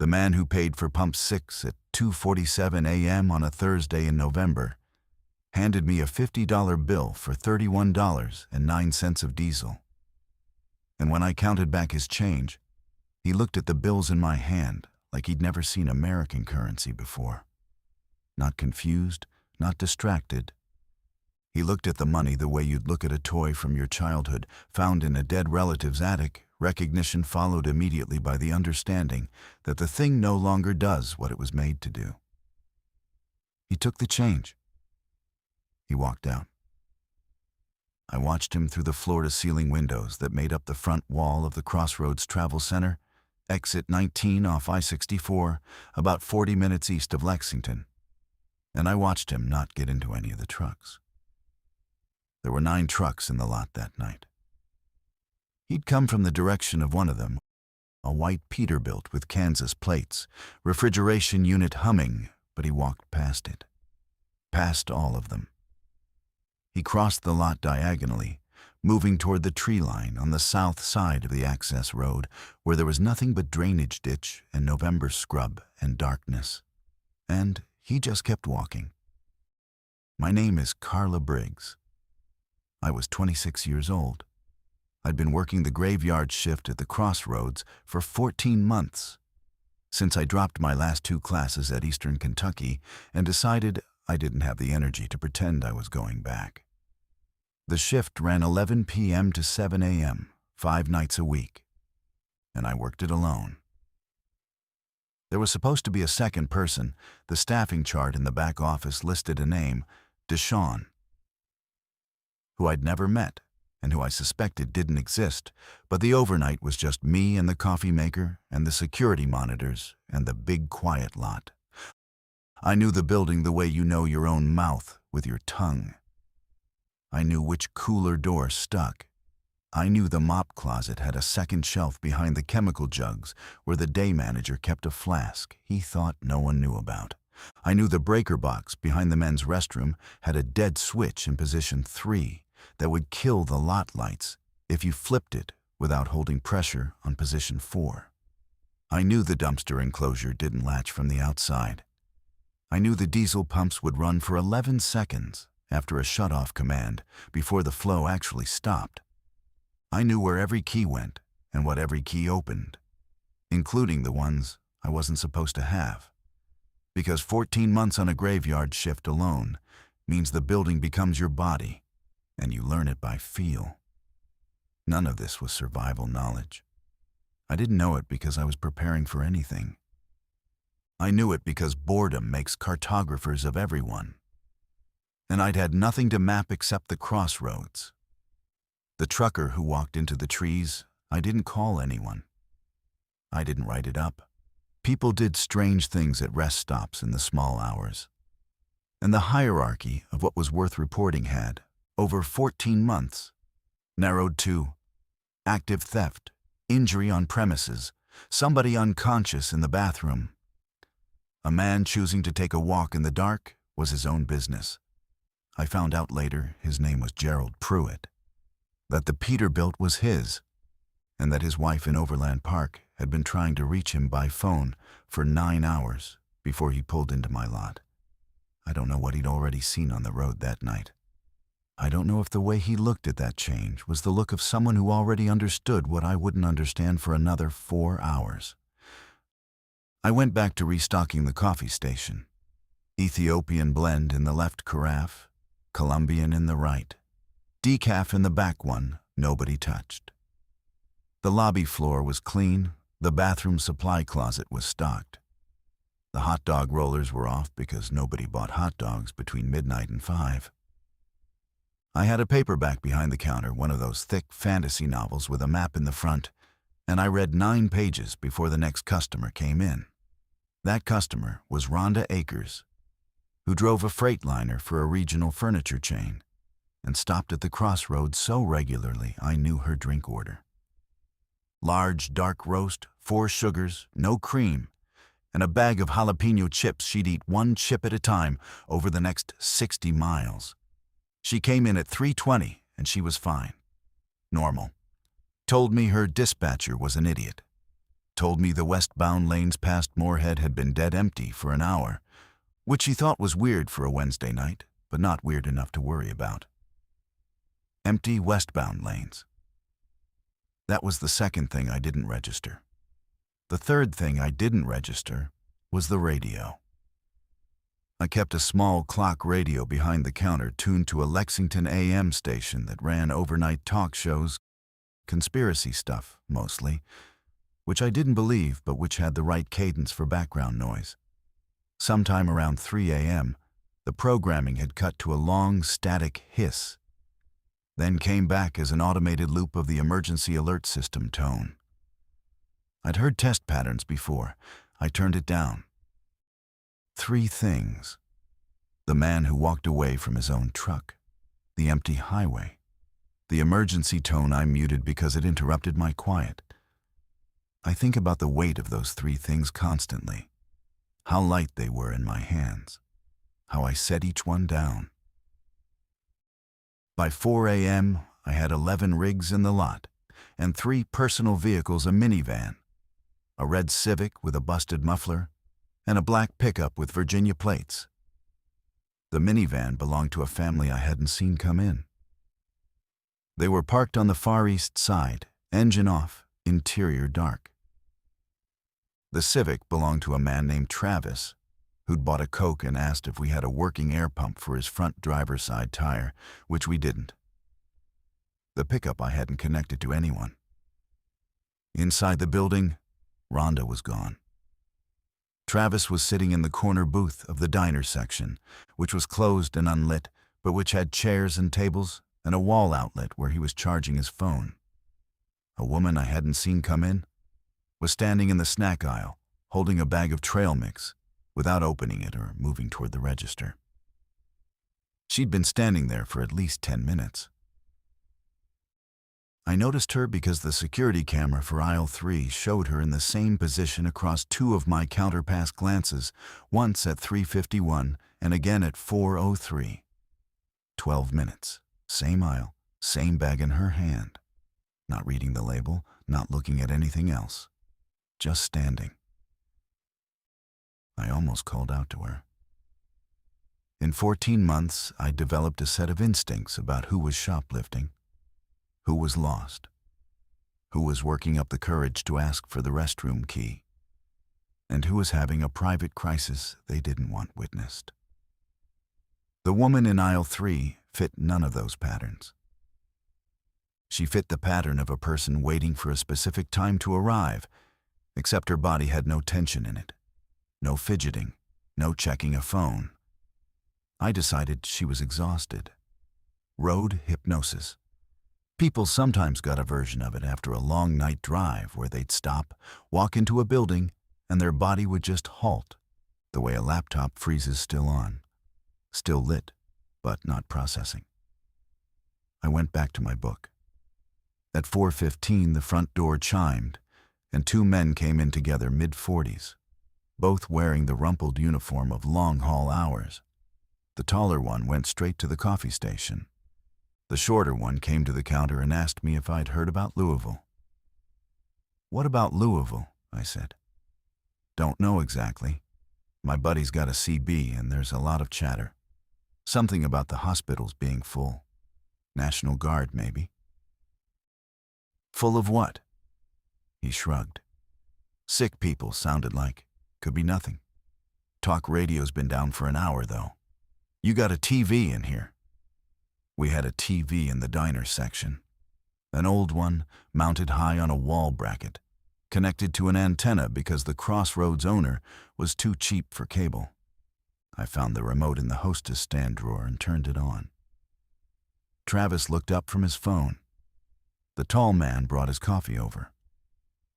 The man who paid for pump 6 at 2:47 a.m. on a Thursday in November handed me a $50 bill for $31.09 of diesel. And when I counted back his change, he looked at the bills in my hand like he'd never seen American currency before. Not confused, not distracted. He looked at the money the way you'd look at a toy from your childhood found in a dead relative's attic, recognition followed immediately by the understanding that the thing no longer does what it was made to do. He took the change. He walked out. I watched him through the floor-to-ceiling windows that made up the front wall of the Crossroads Travel Center, exit 19 off I-64, about 40 minutes east of Lexington. And I watched him not get into any of the trucks. There were 9 trucks in the lot that night. He'd come from the direction of one of them, a white Peterbilt with Kansas plates, refrigeration unit humming, but he walked past it. Past all of them. He crossed the lot diagonally, moving toward the tree line on the south side of the access road, where there was nothing but drainage ditch and November scrub and darkness. And he just kept walking. My name is Carla Briggs. I was 26 years old. I'd been working the graveyard shift at the Crossroads for 14 months, since I dropped my last 2 classes at Eastern Kentucky and decided I didn't have the energy to pretend I was going back. The shift ran 11 p.m. to 7 a.m., 5 nights a week, and I worked it alone. There was supposed to be a second person. The staffing chart in the back office listed a name, Deshawn, who I'd never met and who I suspected didn't exist, but the overnight was just me and the coffee maker and the security monitors and the big quiet lot. I knew the building the way you know your own mouth with your tongue. I knew which cooler door stuck. I knew the mop closet had a second shelf behind the chemical jugs where the day manager kept a flask he thought no one knew about. I knew the breaker box behind the men's restroom had a dead switch in position 3 that would kill the lot lights if you flipped it without holding pressure on position 4. I knew the dumpster enclosure didn't latch from the outside. I knew the diesel pumps would run for 11 seconds after a shut-off command before the flow actually stopped. I knew where every key went and what every key opened, including the ones I wasn't supposed to have. Because 14 months on a graveyard shift alone means the building becomes your body, and you learn it by feel. None of this was survival knowledge. I didn't know it because I was preparing for anything. I knew it because boredom makes cartographers of everyone. And I'd had nothing to map except the Crossroads. The trucker who walked into the trees, I didn't call anyone. I didn't write it up. People did strange things at rest stops in the small hours. And the hierarchy of what was worth reporting had, over 14 months, narrowed to active theft, injury on premises, somebody unconscious in the bathroom. A man choosing to take a walk in the dark was his own business. I found out later his name was Gerald Pruitt, that the Peterbilt was his, and that his wife in Overland Park had been trying to reach him by phone for 9 hours before he pulled into my lot. I don't know what he'd already seen on the road that night. I don't know if the way he looked at that change was the look of someone who already understood what I wouldn't understand for another 4 hours. I went back to restocking the coffee station. Ethiopian blend in the left carafe, Colombian in the right. Decaf in the back one, nobody touched. The lobby floor was clean, the bathroom supply closet was stocked. The hot dog rollers were off because nobody bought hot dogs between midnight and 5. I had a paperback behind the counter, one of those thick fantasy novels with a map in the front, and I read 9 pages before the next customer came in. That customer was Rhonda Akers, who drove a Freightliner for a regional furniture chain and stopped at the Crossroads so regularly I knew her drink order. Large dark roast, 4 sugars, no cream, and a bag of jalapeno chips she'd eat 1 chip at a time over the next 60 miles. She came in at 3:20 and she was fine. Normal. Told me her dispatcher was an idiot. told me the westbound lanes past Moorhead had been dead empty for an hour, which he thought was weird for a Wednesday night, but not weird enough to worry about. Empty westbound lanes. That was the second thing I didn't register. The third thing I didn't register was the radio. I kept a small clock radio behind the counter tuned to a Lexington AM station that ran overnight talk shows, conspiracy stuff, mostly, which I didn't believe but which had the right cadence for background noise. Sometime around 3 a.m., the programming had cut to a long, static hiss, then came back as an automated loop of the emergency alert system tone. I'd heard test patterns before. I turned it down. 3 things. The man who walked away from his own truck. The empty highway. The emergency tone I muted because it interrupted my quiet. I think about the weight of those 3 things constantly. How light they were in my hands. How I set each one down. By 4 a.m., I had 11 rigs in the lot, and 3 personal vehicles, a minivan, a red Civic with a busted muffler, and a black pickup with Virginia plates. The minivan belonged to a family I hadn't seen come in. They were parked on the Far East Side, engine off, interior dark. The Civic belonged to a man named Travis, who'd bought a Coke and asked if we had a working air pump for his front driver's side tire, which we didn't. The pickup I hadn't connected to anyone. Inside the building, Rhonda was gone. Travis was sitting in the corner booth of the diner section, which was closed and unlit, but which had chairs and tables and a wall outlet where he was charging his phone. A woman I hadn't seen come in was standing in the snack aisle, holding a bag of trail mix, without opening it or moving toward the register. She'd been standing there for at least 10 minutes. I noticed her because the security camera for aisle 3 showed her in the same position across 2 of my counterpass glances, once at 3:51 and again at 4:03. 12 minutes, same aisle, same bag in her hand. Not reading the label, not looking at anything else. Just standing. I almost called out to her. In 14 months, I developed a set of instincts about who was shoplifting, who was lost, who was working up the courage to ask for the restroom key, and who was having a private crisis they didn't want witnessed. The woman in aisle 3 fit none of those patterns. She fit the pattern of a person waiting for a specific time to arrive, except her body had no tension in it, no fidgeting, no checking a phone. I decided she was exhausted. Road hypnosis. People sometimes got a version of it after a long night drive where they'd stop, walk into a building, and their body would just halt, the way a laptop freezes still on, still lit, but not processing. I went back to my book. At 4:15, the front door chimed, and 2 men came in together, mid-40s, both wearing the rumpled uniform of long-haul hours. The taller one went straight to the coffee station. The shorter one came to the counter and asked me if I'd heard about Louisville. "What about Louisville?" I said. "Don't know exactly. My buddy's got a CB and there's a lot of chatter. Something about the hospitals being full. National Guard, maybe." "Full of what?" He shrugged. "Sick people, sounded like. Could be nothing. Talk radio's been down for an hour, though. You got a TV in here." We had a TV in the diner section. An old one, mounted high on a wall bracket, connected to an antenna because the Crossroads owner was too cheap for cable. I found the remote in the hostess stand drawer and turned it on. Travis looked up from his phone. The tall man brought his coffee over.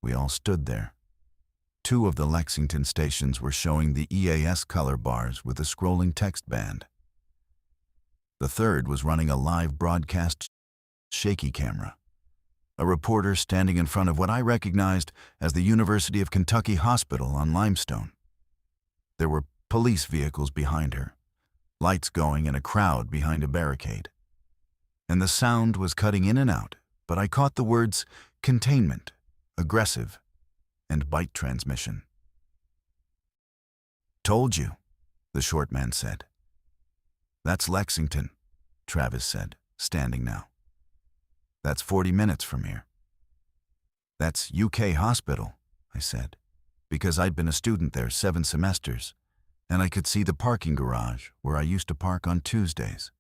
We all stood there. 2 of the Lexington stations were showing the EAS color bars with a scrolling text band. The third was running a live broadcast shaky camera. A reporter standing in front of what I recognized as the University of Kentucky Hospital on Limestone. There were police vehicles behind her, lights going and a crowd behind a barricade. And the sound was cutting in and out, but I caught the words containment, aggressive, and bite transmission. "Told you," the short man said. "That's Lexington," Travis said, standing now. "That's 40 minutes from here." "That's UK Hospital," I said, because I'd been a student there 7 semesters, and I could see the parking garage where I used to park on Tuesdays.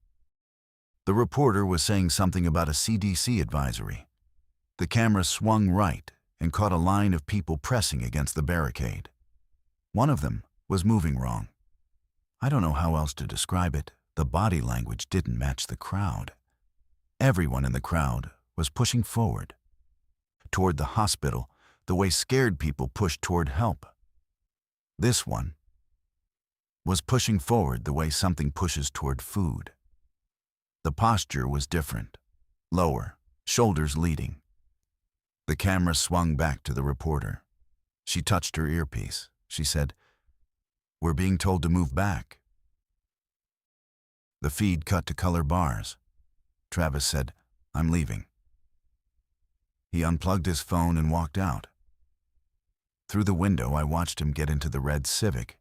The reporter was saying something about a CDC advisory. The camera swung right and caught a line of people pressing against the barricade. One of them was moving wrong. I don't know how else to describe it. The body language didn't match the crowd. Everyone in the crowd was pushing forward, toward the hospital, the way scared people push toward help. This one was pushing forward the way something pushes toward food. The posture was different, lower, shoulders leading. The camera swung back to the reporter. She touched her earpiece. She said, "We're being told to move back." The feed cut to color bars. Travis said, "I'm leaving." He unplugged his phone and walked out. Through the window, I watched him get into the red Civic,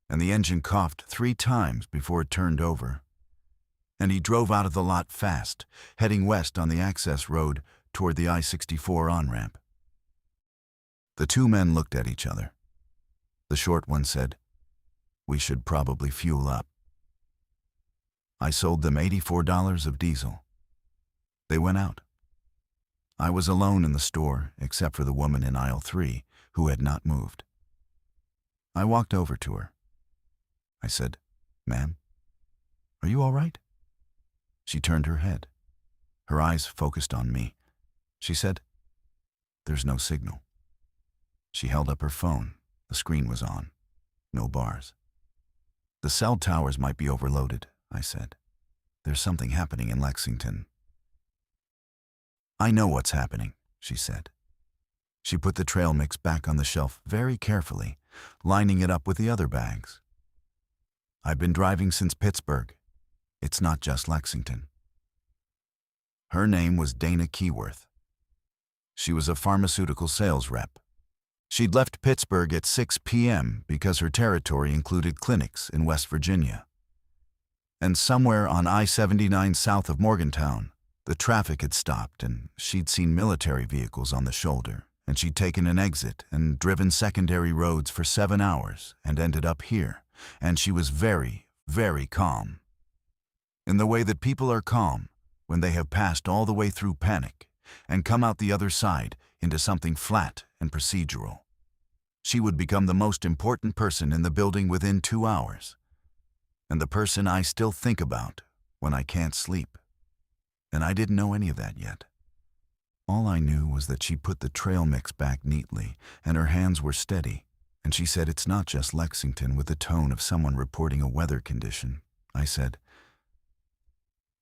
and the engine coughed 3 times before it turned over. And he drove out of the lot fast, heading west on the access road toward the I-64 on-ramp. The 2 men looked at each other. The short one said, "We should probably fuel up." I sold them $84 of diesel. They went out. I was alone in the store, except for the woman in aisle 3, who had not moved. I walked over to her. I said, "Ma'am, are you all right?" She turned her head. Her eyes focused on me. She said, "There's no signal." She held up her phone. The screen was on. No bars. "The cell towers might be overloaded," I said. "There's something happening in Lexington." "I know what's happening," she said. She put the trail mix back on the shelf very carefully, lining it up with the other bags. "I've been driving since Pittsburgh. It's not just Lexington." Her name was Dana Keyworth. She was a pharmaceutical sales rep. She'd left Pittsburgh at 6 p.m. because her territory included clinics in West Virginia. And somewhere on I-79 south of Morgantown, the traffic had stopped and she'd seen military vehicles on the shoulder, and she'd taken an exit and driven secondary roads for 7 hours and ended up here, and she was very, very calm. In the way that people are calm when they have passed all the way through panic and come out the other side into something flat and procedural. She would become the most important person in the building within 2 hours, and the person I still think about when I can't sleep. And I didn't know any of that yet. All I knew was that she put the trail mix back neatly, and her hands were steady, and she said, "It's not just Lexington," with the tone of someone reporting a weather condition. I said,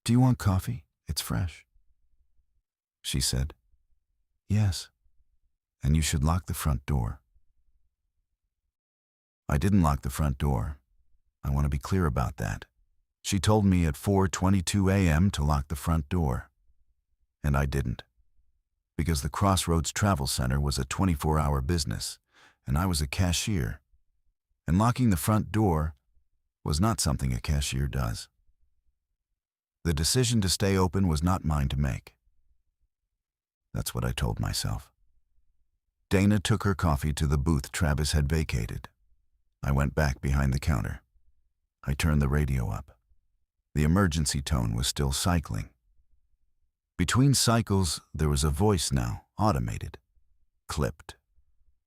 "Do you want coffee? It's fresh." She said, "Yes, and you should lock the front door." I didn't lock the front door. I want to be clear about that. She told me at 4:22 a.m. to lock the front door. And I didn't. Because the Crossroads Travel Center was a 24-hour business, and I was a cashier. And locking the front door was not something a cashier does. The decision to stay open was not mine to make. That's what I told myself. Dana took her coffee to the booth Travis had vacated. I went back behind the counter. I turned the radio up. The emergency tone was still cycling. Between cycles, there was a voice now, automated, clipped.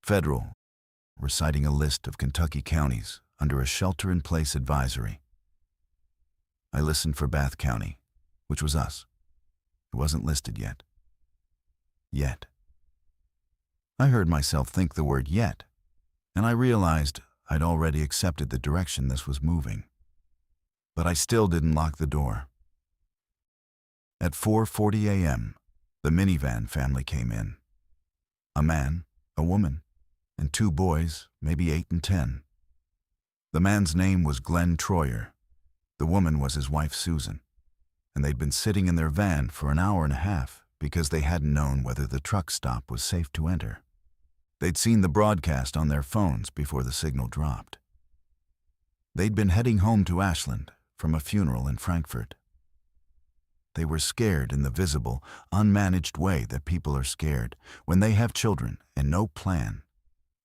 Federal, reciting a list of Kentucky counties under a shelter-in-place advisory. I listened for Bath County, which was us. It wasn't listed yet. Yet. I heard myself think the word yet, and I realized I'd already accepted the direction this was moving. But I still didn't lock the door. At 4:40 a.m., the minivan family came in. A man, a woman, and 2 boys, maybe 8 and 10. The man's name was Glenn Troyer. The woman was his wife, Susan, and they'd been sitting in their van for an hour and a half because they hadn't known whether the truck stop was safe to enter. They'd seen the broadcast on their phones before the signal dropped. They'd been heading home to Ashland from a funeral in Frankfurt. They were scared in the visible, unmanaged way that people are scared when they have children and no plan,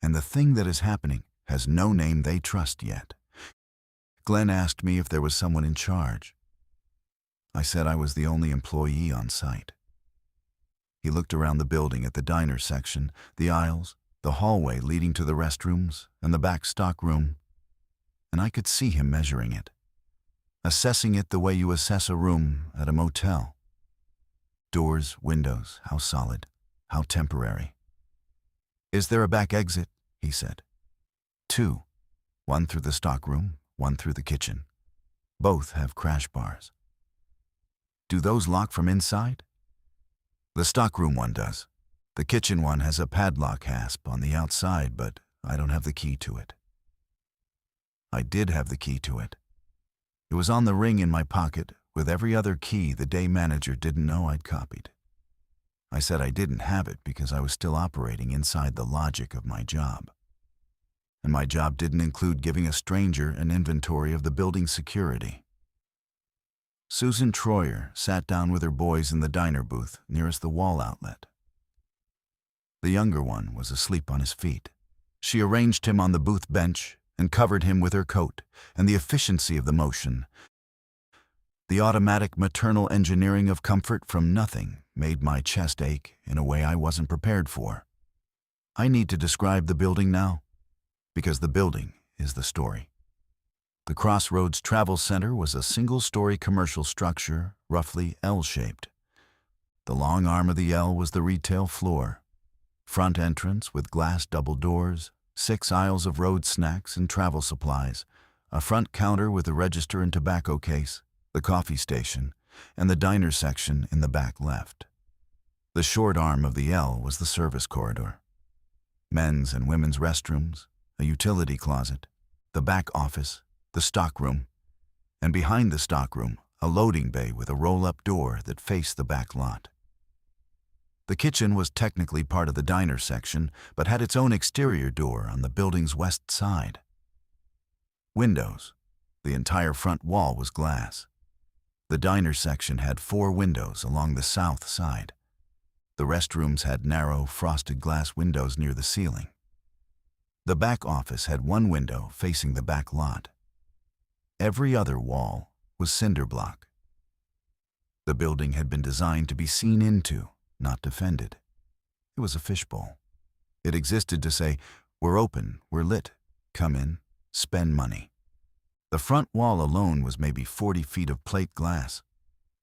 and the thing that is happening has no name they trust yet. Glenn asked me if there was someone in charge. I said I was the only employee on site. He looked around the building at the diner section, the aisles, the hallway leading to the restrooms, and the back stock room, and I could see him measuring it, assessing it the way you assess a room at a motel. Doors, windows, how solid, how temporary. "Is there a back exit?" he said. "Two. One through the stockroom, one through the kitchen. Both have crash bars." "Do those lock from inside?" "The stockroom one does. The kitchen one has a padlock hasp on the outside, but I don't have the key to it." I did have the key to it. It was on the ring in my pocket with every other key the day manager didn't know I'd copied. I said I didn't have it because I was still operating inside the logic of my job. And my job didn't include giving a stranger an inventory of the building's security. Susan Troyer sat down with her boys in the diner booth nearest the wall outlet. The younger one was asleep on his feet. She arranged him on the booth bench and covered him with her coat, and the efficiency of the motion, the automatic maternal engineering of comfort from nothing, made my chest ache in a way I wasn't prepared for. I need to describe the building now, because the building is the story. The Crossroads Travel Center was a single-story commercial structure, roughly L-shaped. The long arm of the L was the retail floor. Front entrance with glass double doors, 6 aisles of road snacks and travel supplies, a front counter with a register and tobacco case, the coffee station, and the diner section in the back left. The short arm of the L was the service corridor. Men's and women's restrooms, a utility closet, the back office, the stockroom, and behind the stockroom, a loading bay with a roll-up door that faced the back lot. The kitchen was technically part of the diner section, but had its own exterior door on the building's west side. Windows. The entire front wall was glass. The diner section had 4 windows along the south side. The restrooms had narrow, frosted glass windows near the ceiling. The back office had 1 window facing the back lot. Every other wall was cinder block. The building had been designed to be seen into, not defended. It was a fishbowl. It existed to say, "We're open, we're lit, come in, spend money." The front wall alone was maybe 40 feet of plate glass.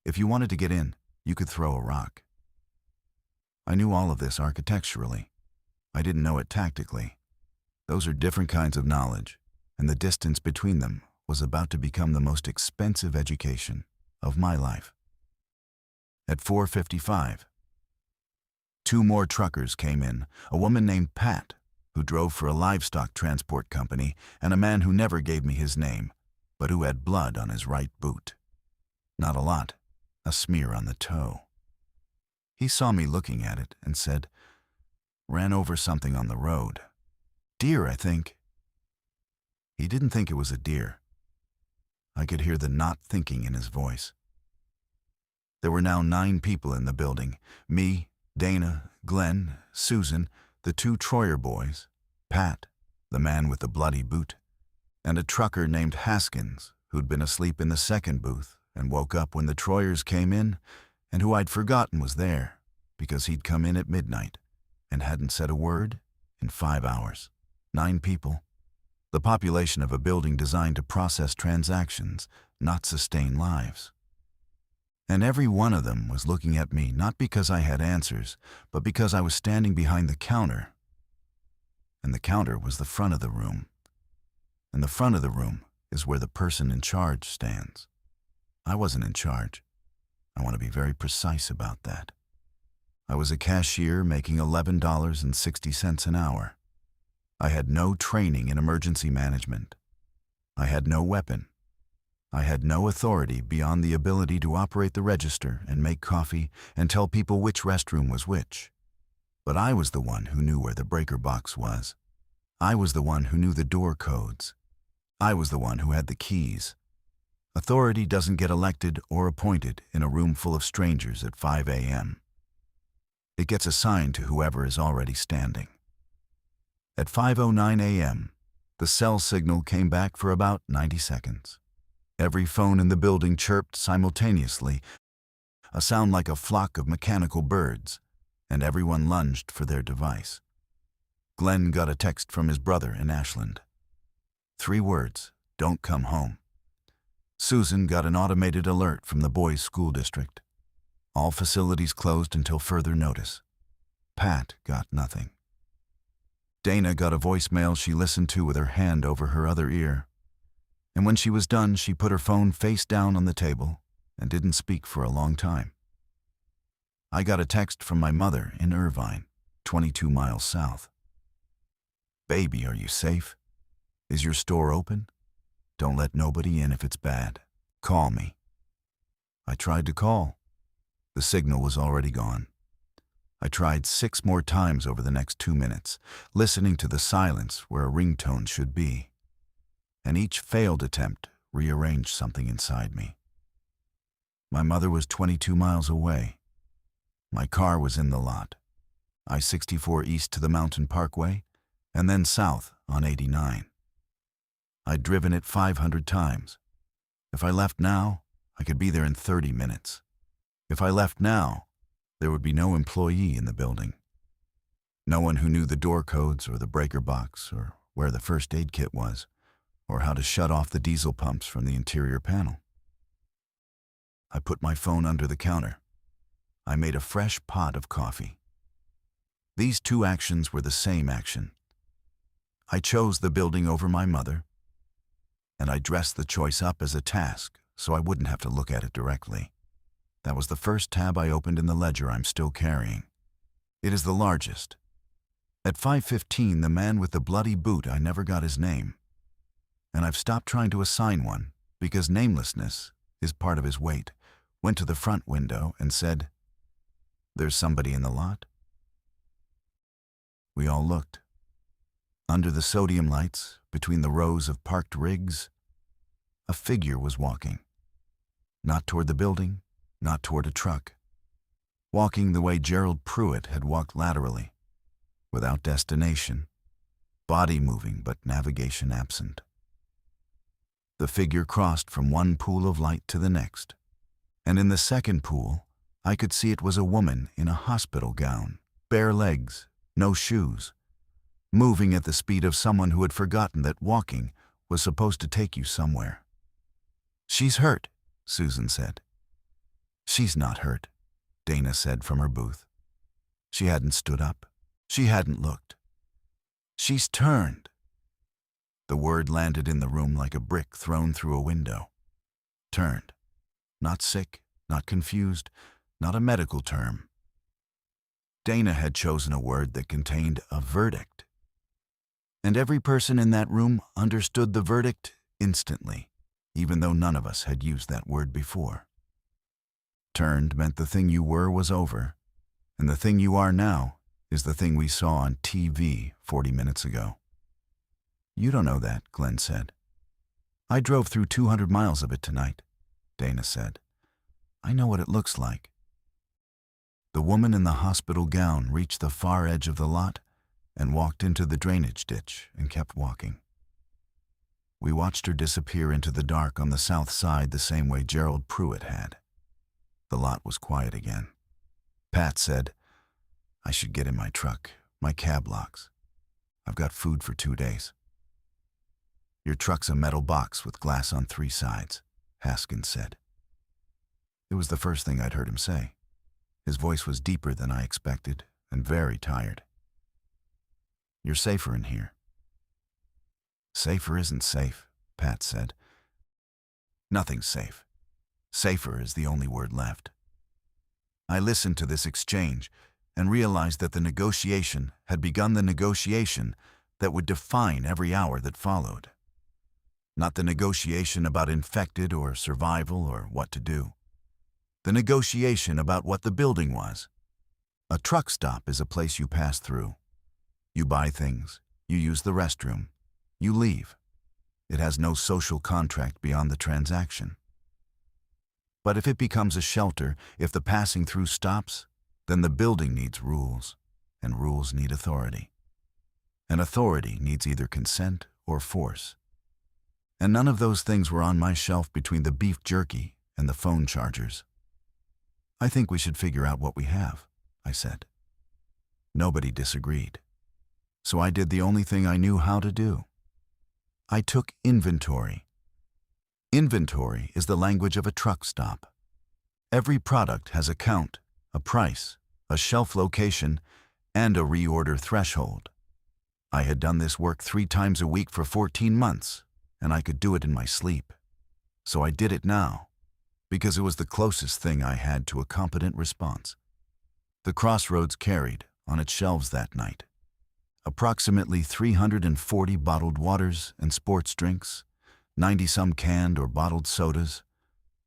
If you wanted to get in, you could throw a rock. I knew all of this architecturally. I didn't know it tactically. Those are different kinds of knowledge, and the distance between them was about to become the most expensive education of my life. At 4:55, 2 more truckers came in, a woman named Pat, who drove for a livestock transport company, and a man who never gave me his name, but who had blood on his right boot. Not a lot, a smear on the toe. He saw me looking at it and said, "Ran over something on the road. Deer, I think." He didn't think it was a deer. I could hear the not thinking in his voice. There were now 9 people in the building, me, Dana, Glenn, Susan, the 2 Troyer boys, Pat, the man with the bloody boot, and a trucker named Haskins, who'd been asleep in the second booth and woke up when the Troyers came in, and who I'd forgotten was there because he'd come in at midnight and hadn't said a word in 5 hours. 9 people. The population of a building designed to process transactions, not sustain lives. And every one of them was looking at me not because I had answers, but because I was standing behind the counter. And the counter was the front of the room. And the front of the room is where the person in charge stands. I wasn't in charge. I want to be very precise about that. I was a cashier making $11.60 an hour. I had no training in emergency management. I had no weapon. I had no authority beyond the ability to operate the register and make coffee and tell people which restroom was which. But I was the one who knew where the breaker box was. I was the one who knew the door codes. I was the one who had the keys. Authority doesn't get elected or appointed in a room full of strangers at 5 a.m. It gets assigned to whoever is already standing. At 5:09 a.m., the cell signal came back for about 90 seconds. Every phone in the building chirped simultaneously, a sound like a flock of mechanical birds, and everyone lunged for their device. Glenn got a text from his brother in Ashland. 3 words, "Don't come home." Susan got an automated alert from the boys' school district. All facilities closed until further notice. Pat got nothing. Dana got a voicemail she listened to with her hand over her other ear. And when she was done, she put her phone face down on the table and didn't speak for a long time. I got a text from my mother in Irvine, 22 miles south. "Baby, are you safe? Is your store open? Don't let nobody in if it's bad. Call me." I tried to call. The signal was already gone. I tried 6 more times over the next 2 minutes, listening to the silence where a ringtone should be. And each failed attempt rearranged something inside me. My mother was 22 miles away. My car was in the lot. I-64 east to the Mountain Parkway, and then south on 89. I'd driven it 500 times. If I left now, I could be there in 30 minutes. If I left now, there would be no employee in the building. No one who knew the door codes or the breaker box or where the first aid kit was, or how to shut off the diesel pumps from the interior panel. I put my phone under the counter. I made a fresh pot of coffee. These 2 actions were the same action. I chose the building over my mother, and I dressed the choice up as a task so I wouldn't have to look at it directly. That was the first tab I opened in the ledger I'm still carrying. It is the largest. At 5:15, the man with the bloody boot, I never got his name. And I've stopped trying to assign one because namelessness is part of his weight, went to the front window and said, "There's somebody in the lot?" We all looked. Under the sodium lights, between the rows of parked rigs, a figure was walking. Not toward the building, not toward a truck. Walking the way Gerald Pruitt had walked laterally, without destination, body moving but navigation absent. The figure crossed from one pool of light to the next, and in the second pool, I could see it was a woman in a hospital gown, bare legs, no shoes, moving at the speed of someone who had forgotten that walking was supposed to take you somewhere. "She's hurt," Susan said. "She's not hurt," Dana said from her booth. She hadn't stood up. She hadn't looked. "She's turned." The word landed in the room like a brick thrown through a window. Turned. Not sick, not confused, not a medical term. Dana had chosen a word that contained a verdict. And every person in that room understood the verdict instantly, even though none of us had used that word before. Turned meant the thing you were was over, and the thing you are now is the thing we saw on TV 40 minutes ago. "You don't know that," Glenn said. "I drove through 200 miles of it tonight," Dana said. "I know what it looks like." The woman in the hospital gown reached the far edge of the lot and walked into the drainage ditch and kept walking. We watched her disappear into the dark on the south side the same way Gerald Pruitt had. The lot was quiet again. Pat said, "I should get in my truck. My cab locks. I've got food for 2 days." "Your truck's a metal box with glass on 3 sides," Haskins said. It was the first thing I'd heard him say. His voice was deeper than I expected and very tired. "You're safer in here." "Safer isn't safe," Pat said. "Nothing's safe. Safer is the only word left." I listened to this exchange and realized that the negotiation had begun, the negotiation that would define every hour that followed. Not the negotiation about infected or survival or what to do. The negotiation about what the building was. A truck stop is a place you pass through. You buy things, you use the restroom, you leave. It has no social contract beyond the transaction. But if it becomes a shelter, if the passing through stops, then the building needs rules, and rules need authority. And authority needs either consent or force. And none of those things were on my shelf between the beef jerky and the phone chargers. I think we should figure out what we have, I said. Nobody disagreed. So I did the only thing I knew how to do. I took inventory. Inventory is the language of a truck stop. Every product has a count, a price, a shelf location, and a reorder threshold. I had done this work 3 times a week for 14 months, and I could do it in my sleep. So I did it now, because it was the closest thing I had to a competent response. The Crossroads carried, on its shelves that night, approximately 340 bottled waters and sports drinks, 90-some canned or bottled sodas,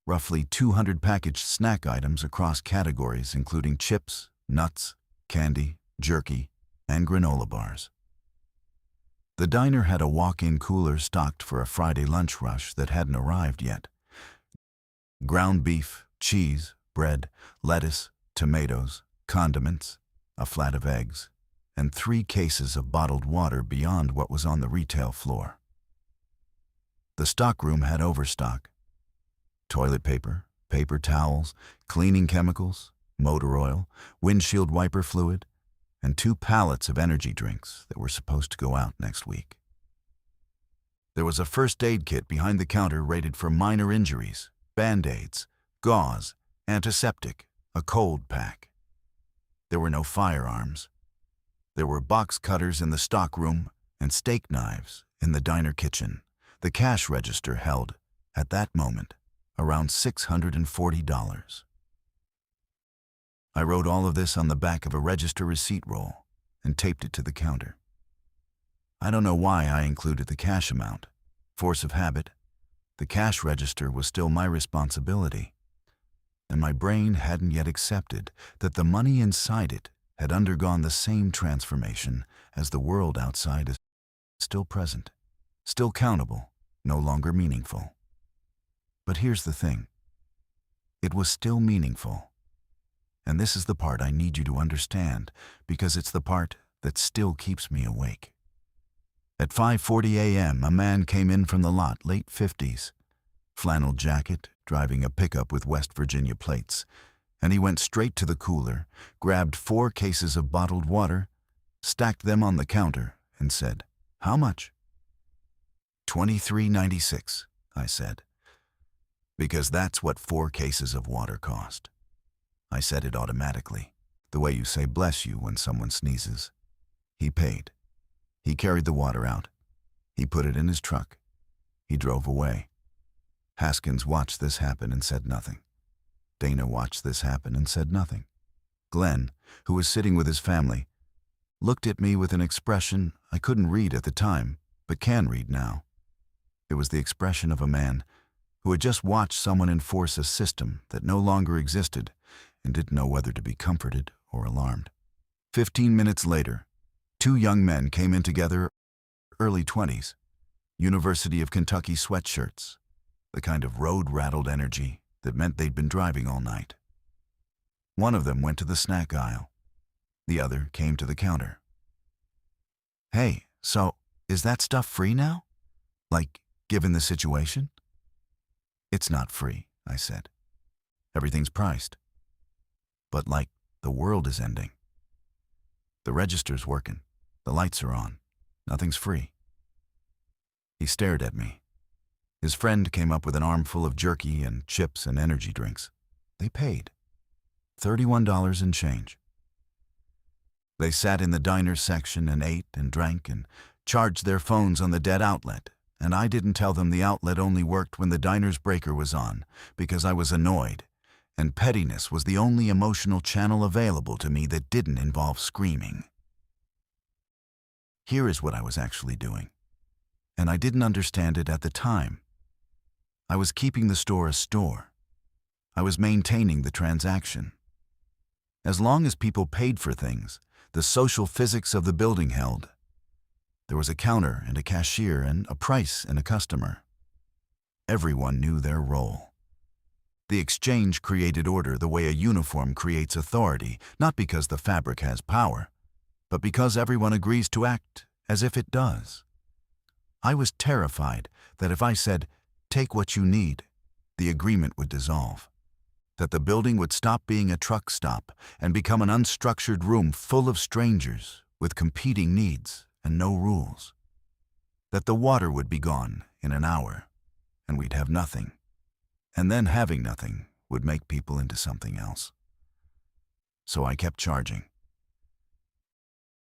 roughly 200 packaged snack items across categories including chips, nuts, candy, jerky, and granola bars. The diner had a walk-in cooler stocked for a Friday lunch rush that hadn't arrived yet. Ground beef, cheese, bread, lettuce, tomatoes, condiments, a flat of eggs, and 3 cases of bottled water beyond what was on the retail floor. The stockroom had overstock: toilet paper, paper towels, cleaning chemicals, motor oil, windshield wiper fluid, and 2 pallets of energy drinks that were supposed to go out next week. There was a first aid kit behind the counter rated for minor injuries, Band-Aids, gauze, antiseptic, a cold pack. There were no firearms. There were box cutters in the stockroom and steak knives in the diner kitchen. The cash register held, at that moment, around $640. I wrote all of this on the back of a register receipt roll and taped it to the counter. I don't know why I included the cash amount. Force of habit. The cash register was still my responsibility, and my brain hadn't yet accepted that the money inside it had undergone the same transformation as the world outside is still present, still countable, no longer meaningful. But here's the thing. It was still meaningful. And this is the part I need you to understand, because it's the part that still keeps me awake. At 5:40 a.m., a man came in from the lot, late 50s, flannel jacket, driving a pickup with West Virginia plates, and he went straight to the cooler, grabbed 4 cases of bottled water, stacked them on the counter, and said, "How much?" $23.96, I said, because that's what 4 cases of water cost. I said it automatically, the way you say bless you when someone sneezes. He paid. He carried the water out. He put it in his truck. He drove away. Haskins watched this happen and said nothing. Dana watched this happen and said nothing. Glenn, who was sitting with his family, looked at me with an expression I couldn't read at the time, but can read now. It was the expression of a man who had just watched someone enforce a system that no longer existed and didn't know whether to be comforted or alarmed. 15 minutes later, 2 young men came in together, early 20s, University of Kentucky sweatshirts, the kind of road-rattled energy that meant they'd been driving all night. One of them went to the snack aisle. The other came to the counter. "Hey, so is that stuff free now? Like, given the situation?" "It's not free," I said. "Everything's priced. But like, the world is ending. The register's working. The lights are on. Nothing's free." He stared at me. His friend came up with an armful of jerky and chips and energy drinks. They paid. $31 and change. They sat in the diner section and ate and drank and charged their phones on the dead outlet, and I didn't tell them the outlet only worked when the diner's breaker was on, because I was annoyed, and pettiness was the only emotional channel available to me that didn't involve screaming. Here is what I was actually doing, and I didn't understand it at the time. I was keeping the store a store. I was maintaining the transaction. As long as people paid for things, the social physics of the building held. There was a counter and a cashier and a price and a customer. Everyone knew their role. The exchange created order the way a uniform creates authority, not because the fabric has power, but because everyone agrees to act as if it does. I was terrified that if I said, "Take what you need," the agreement would dissolve, that the building would stop being a truck stop and become an unstructured room full of strangers with competing needs and no rules, that the water would be gone in an hour and we'd have nothing, and then having nothing would make people into something else. So I kept charging.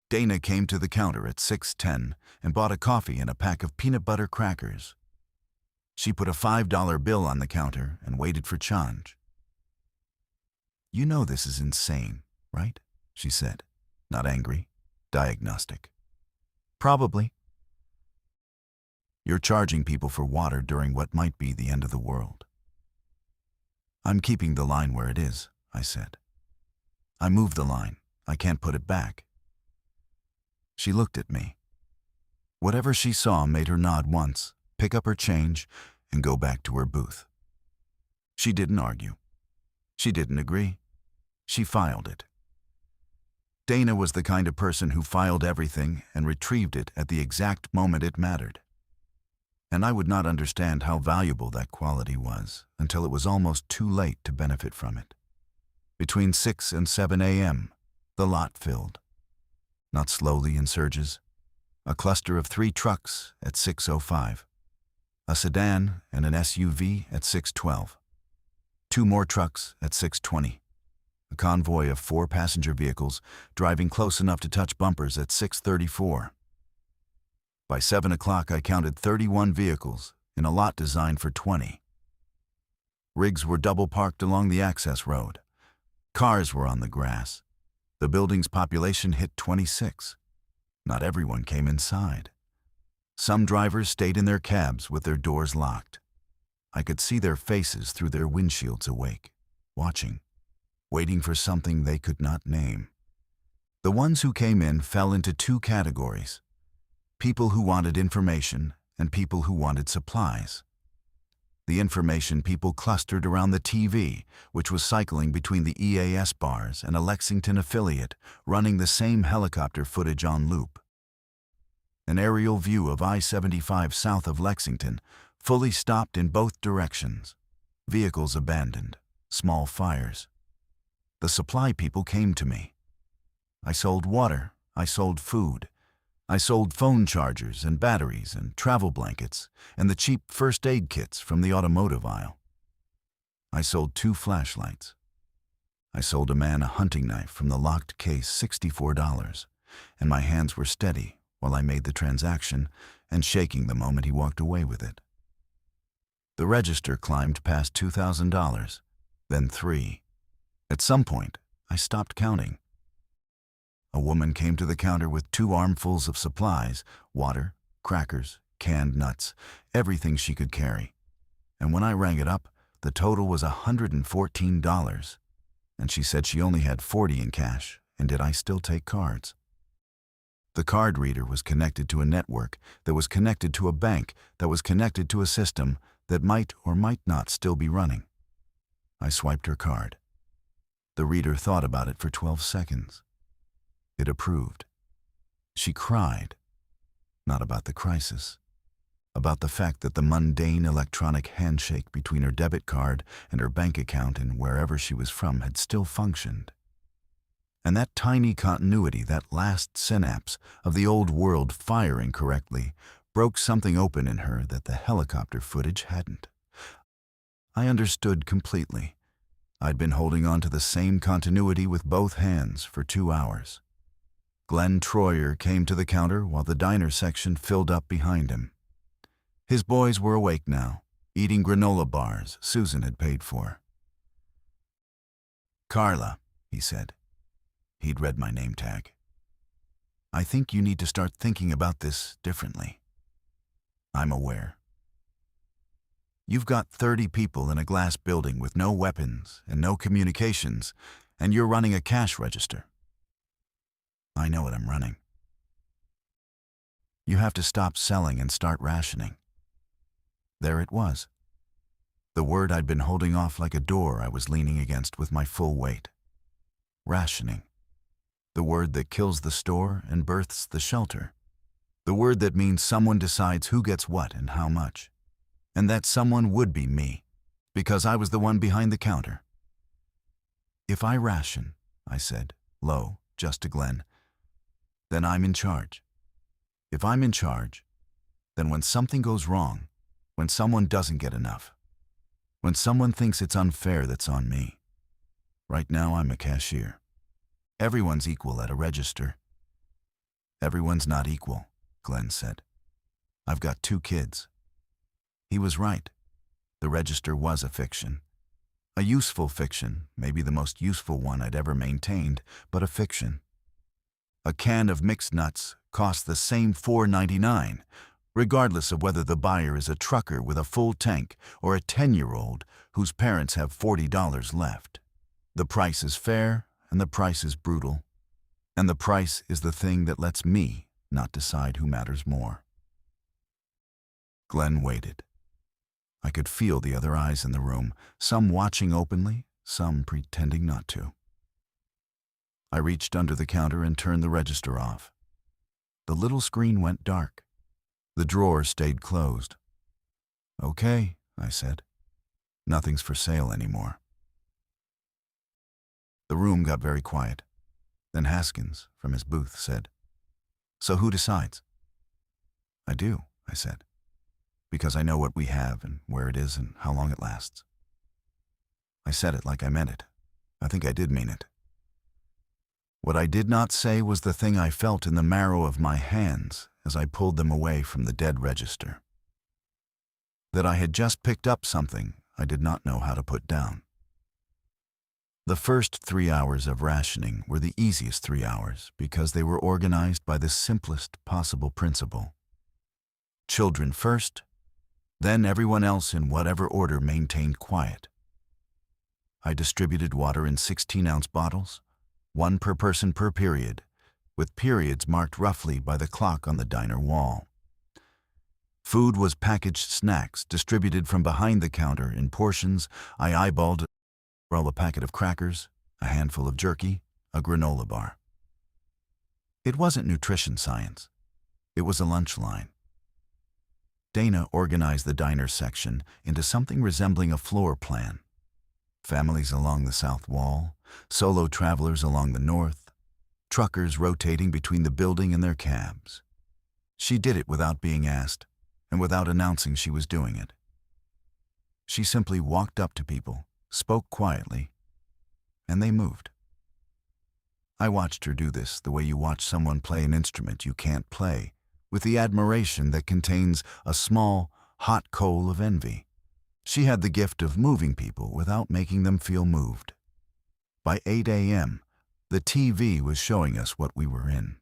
Dana came to the counter at 6:10 and bought a coffee and a pack of peanut butter crackers. She put a $5 bill on the counter and waited for change. "You know this is insane, right?" she said, not angry, diagnostic. "Probably." "You're charging people for water during what might be the end of the world." "I'm keeping the line where it is," I said. "I moved the line. I can't put it back." She looked at me. Whatever she saw made her nod once, pick up her change, and go back to her booth. She didn't argue. She didn't agree. She filed it. Dana was the kind of person who filed everything and retrieved it at the exact moment it mattered. And I would not understand how valuable that quality was until it was almost too late to benefit from it. Between 6 and 7 a.m., the lot filled. Not slowly in surges. A cluster of 3 trucks at 6:05. A sedan and an SUV at 6:12. 2 more trucks at 6:20. A convoy of 4 passenger vehicles driving close enough to touch bumpers at 6:34. By 7 o'clock, I counted 31 vehicles in a lot designed for 20. Rigs were double parked along the access road. Cars were on the grass. The building's population hit 26. Not everyone came inside. Some drivers stayed in their cabs with their doors locked. I could see their faces through their windshields awake, watching, waiting for something they could not name. The ones who came in fell into 2 categories: people who wanted information and people who wanted supplies. The information people clustered around the TV, which was cycling between the EAS bars and a Lexington affiliate, running the same helicopter footage on loop. An aerial view of I-75 south of Lexington, fully stopped in both directions. Vehicles abandoned, small fires. The supply people came to me. I sold water, I sold food. I sold phone chargers and batteries and travel blankets and the cheap first aid kits from the automotive aisle. I sold 2 flashlights. I sold a man a hunting knife from the locked case, $64, and my hands were steady while I made the transaction and shaking the moment he walked away with it. The register climbed past $2,000, then 3. At some point, I stopped counting. A woman came to the counter with 2 armfuls of supplies, water, crackers, canned nuts, everything she could carry. And when I rang it up, the total was $114, and she said she only had 40 in cash, and did I still take cards? The card reader was connected to a network that was connected to a bank that was connected to a system that might or might not still be running. I swiped her card. The reader thought about it for 12 seconds. It approved. She cried, not about the crisis, about the fact that the mundane electronic handshake between her debit card and her bank account and wherever she was from had still functioned. And that tiny continuity, that last synapse of the old world firing correctly, broke something open in her that the helicopter footage hadn't. I understood completely. I'd been holding on to the same continuity with both hands for 2 hours. Glenn Troyer came to the counter while the diner section filled up behind him. His boys were awake now, eating granola bars Susan had paid for. "Carla," he said. He'd read my name tag. "I think you need to start thinking about this differently. I'm aware. You've got 30 people in a glass building with no weapons and no communications, And you're running a cash register. I know what I'm running. You have to stop selling and start rationing. There it was. The word I'd been holding off like a door I was leaning against with my full weight. Rationing. The word that kills the store and births the shelter. The word that means someone decides who gets what and how much. And that someone would be me, because I was the one behind the counter. If I ration, I said, low, just to Glenn, then I'm in charge. If I'm in charge, then when something goes wrong, when someone doesn't get enough, when someone thinks it's unfair, that's on me. Right now I'm a cashier. Everyone's equal at a register. Everyone's not equal, Glenn said. I've got 2 kids. He was right. The register was a fiction. A useful fiction, maybe the most useful one I'd ever maintained, but a fiction. A can of mixed nuts costs the same $4.99, regardless of whether the buyer is a trucker with a full tank or a 10-year-old whose parents have $40 left. The price is fair, and the price is brutal. And the price is the thing that lets me not decide who matters more. Glenn waited. I could feel the other eyes in the room, some watching openly, some pretending not to. I reached under the counter and turned the register off. The little screen went dark. The drawer stayed closed. Okay, I said. Nothing's for sale anymore. The room got very quiet. Then Haskins, from his booth, said, "So who decides?" "I do," I said, "because I know what we have and where it is and how long it lasts." I said it like I meant it. I think I did mean it. What I did not say was the thing I felt in the marrow of my hands as I pulled them away from the dead register. That I had just picked up something I did not know how to put down. The first 3 hours of rationing were the easiest 3 hours because they were organized by the simplest possible principle. Children first, then everyone else in whatever order maintained quiet. I distributed water in 16-ounce bottles, 1 per person per period, with periods marked roughly by the clock on the diner wall. Food was packaged snacks distributed from behind the counter in portions. I eyeballed a packet of crackers, a handful of jerky, a granola bar. It wasn't nutrition science. It was a lunch line. Dana organized the diner section into something resembling a floor plan. Families along the south wall, solo travelers along the north, truckers rotating between the building and their cabs. She did it without being asked and without announcing she was doing it. She simply walked up to people, spoke quietly, and they moved. I watched her do this the way you watch someone play an instrument you can't play, with the admiration that contains a small, hot coal of envy. She had the gift of moving people without making them feel moved. By 8 a.m., the TV was showing us what we were in.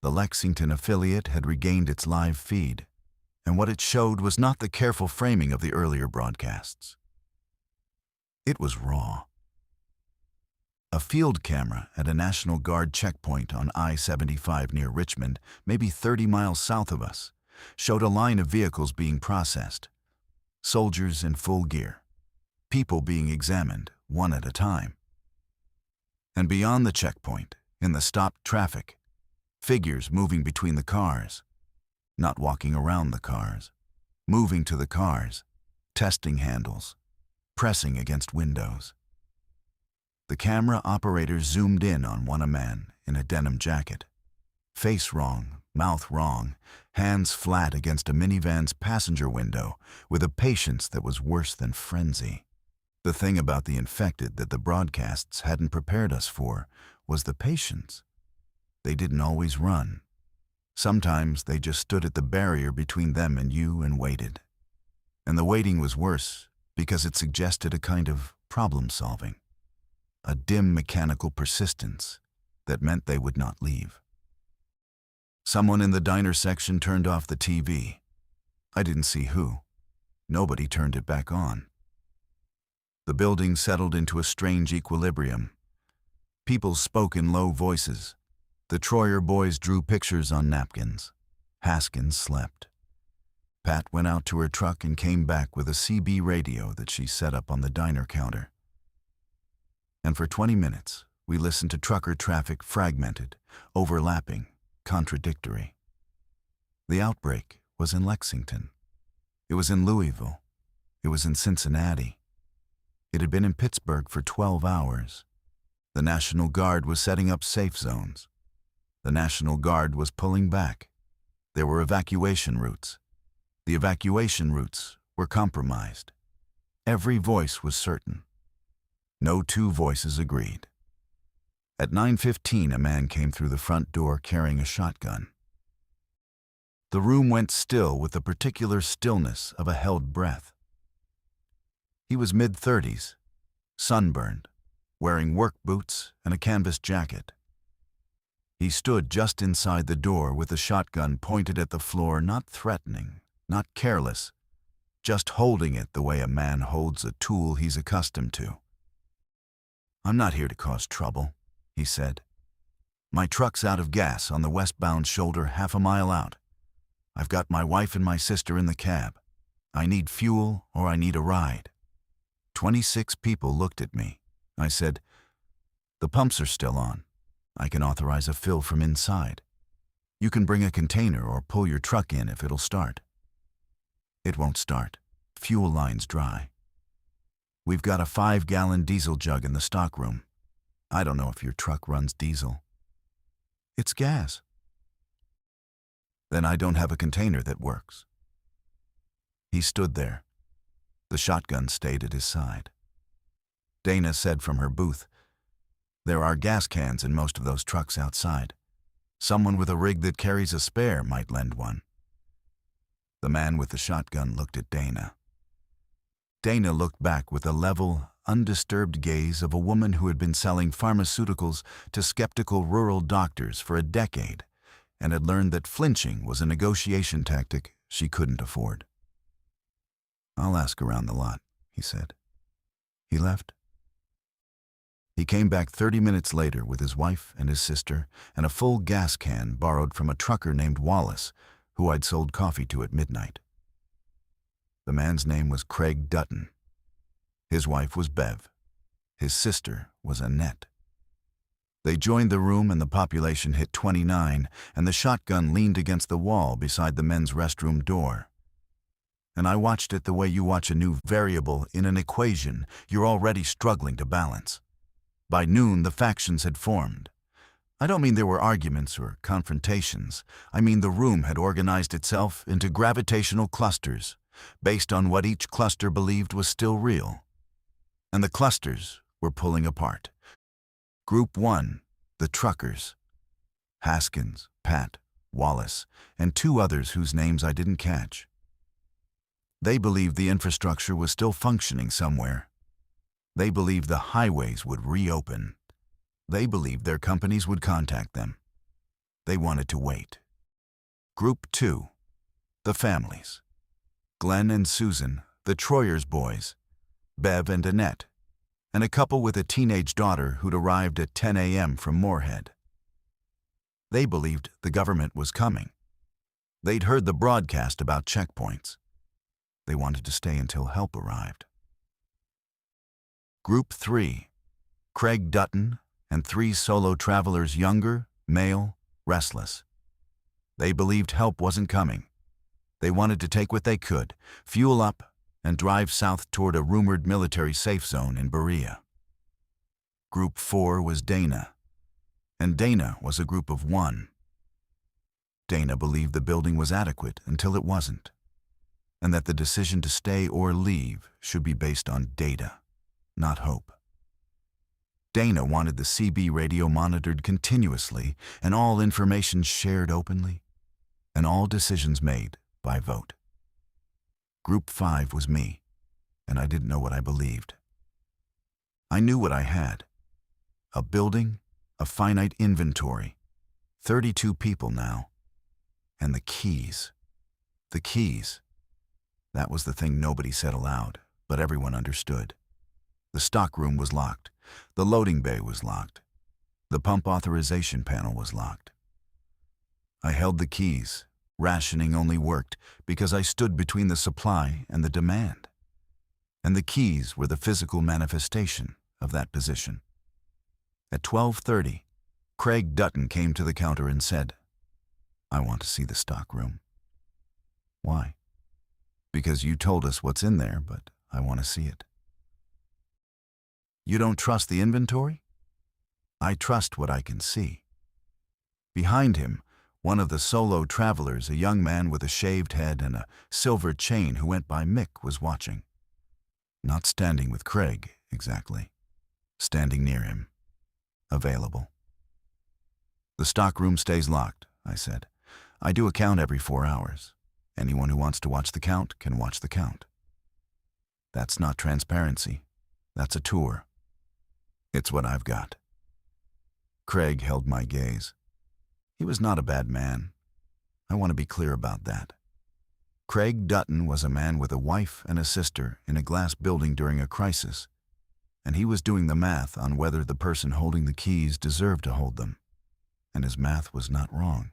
The Lexington affiliate had regained its live feed, and what it showed was not the careful framing of the earlier broadcasts. It was raw. A field camera at a National Guard checkpoint on I-75 near Richmond, maybe 30 miles south of us, showed a line of vehicles being processed. Soldiers in full gear. People being examined, one at a time. And beyond the checkpoint, in the stopped traffic, figures moving between the cars, not walking around the cars, moving to the cars, testing handles, pressing against windows. The camera operator zoomed in on a man in a denim jacket. Face wrong, mouth wrong, hands flat against a minivan's passenger window with a patience that was worse than frenzy. The thing about the infected that the broadcasts hadn't prepared us for was the patience. They didn't always run. Sometimes they just stood at the barrier between them and you and waited. And the waiting was worse because it suggested a kind of problem-solving, a dim mechanical persistence that meant they would not leave. Someone in the diner section turned off the TV. I didn't see who. Nobody turned it back on. The building settled into a strange equilibrium, People spoke in low voices. The Troyer boys drew pictures on napkins. Haskins slept. Pat went out to her truck and came back with a CB radio that she set up on the diner counter. And for 20 minutes, we listened to trucker traffic fragmented, overlapping, contradictory. The outbreak was in Lexington. It was in Louisville. It was in Cincinnati. It had been in Pittsburgh for 12 hours. The National Guard was setting up safe zones. The National Guard was pulling back. There were evacuation routes. The evacuation routes were compromised. Every voice was certain. No two voices agreed. At 9:15, a man came through the front door carrying a shotgun. The room went still with the particular stillness of a held breath. He was mid-30s, sunburned, wearing work boots and a canvas jacket. He stood just inside the door with the shotgun pointed at the floor, not threatening, not careless, just holding it the way a man holds a tool he's accustomed to. "I'm not here to cause trouble," he said. "My truck's out of gas on the westbound shoulder half a mile out. I've got my wife and my sister in the cab. I need fuel or I need a ride." 26 people looked at me. I said, "The pumps are still on. I can authorize a fill from inside. You can bring a container or pull your truck in if it'll start." "It won't start. Fuel line's dry. We've got a 5-gallon diesel jug in the stockroom. I don't know if your truck runs diesel." "It's gas." "Then I don't have a container that works." He stood there. The shotgun stayed at his side. Dana said from her booth, "There are gas cans in most of those trucks outside. Someone with a rig that carries a spare might lend one." The man with the shotgun looked at Dana. Dana looked back with the level, undisturbed gaze of a woman who had been selling pharmaceuticals to skeptical rural doctors for a decade and had learned that flinching was a negotiation tactic she couldn't afford. "I'll ask around the lot," he said. He left. He came back 30 minutes later with his wife and his sister and a full gas can borrowed from a trucker named Wallace, who I'd sold coffee to at midnight. The man's name was Craig Dutton. His wife was Bev. His sister was Annette. They joined the room and the population hit 29, and the shotgun leaned against the wall beside the men's restroom door. And I watched it the way you watch a new variable in an equation you're already struggling to balance. By noon, the factions had formed. I don't mean there were arguments or confrontations. I mean the room had organized itself into gravitational clusters, based on what each cluster believed was still real. And the clusters were pulling apart. Group 1, the truckers. Haskins, Pat, Wallace, and 2 others whose names I didn't catch. They believed the infrastructure was still functioning somewhere. They believed the highways would reopen. They believed their companies would contact them. They wanted to wait. Group 2, the families. Glenn and Susan, the Troyers boys, Bev and Annette, and a couple with a teenage daughter who'd arrived at 10 a.m. from Moorhead. They believed the government was coming. They'd heard the broadcast about checkpoints. They wanted to stay until help arrived. Group 3, Craig Dutton and 3 solo travelers, younger, male, restless. They believed help wasn't coming. They wanted to take what they could, fuel up, and drive south toward a rumored military safe zone in Berea. Group 4 was Dana, and Dana was a group of 1. Dana believed the building was adequate until it wasn't, and that the decision to stay or leave should be based on data, not hope. Dana wanted the CB radio monitored continuously and all information shared openly, and all decisions made by vote. Group 5 was me, and I didn't know what I believed. I knew what I had. A building, a finite inventory, 32 people now, and the keys. The keys. That was the thing nobody said aloud, but everyone understood. The stockroom was locked. The loading bay was locked. The pump authorization panel was locked. I held the keys. Rationing only worked because I stood between the supply and the demand. And the keys were the physical manifestation of that position. At 12:30, Craig Dutton came to the counter and said, "I want to see the stock room." "Why?" "Because you told us what's in there, but I want to see it." "You don't trust the inventory?" "I trust what I can see." Behind him, one of the solo travelers, a young man with a shaved head and a silver chain who went by Mick, was watching. Not standing with Craig, exactly. Standing near him. Available. "The stockroom stays locked," I said. "I do a count every 4 hours. Anyone who wants to watch the count can watch the count." "That's not transparency. That's a tour." "It's what I've got." Craig held my gaze. He was not a bad man. I want to be clear about that. Craig Dutton was a man with a wife and a sister in a glass building during a crisis, and he was doing the math on whether the person holding the keys deserved to hold them, and his math was not wrong.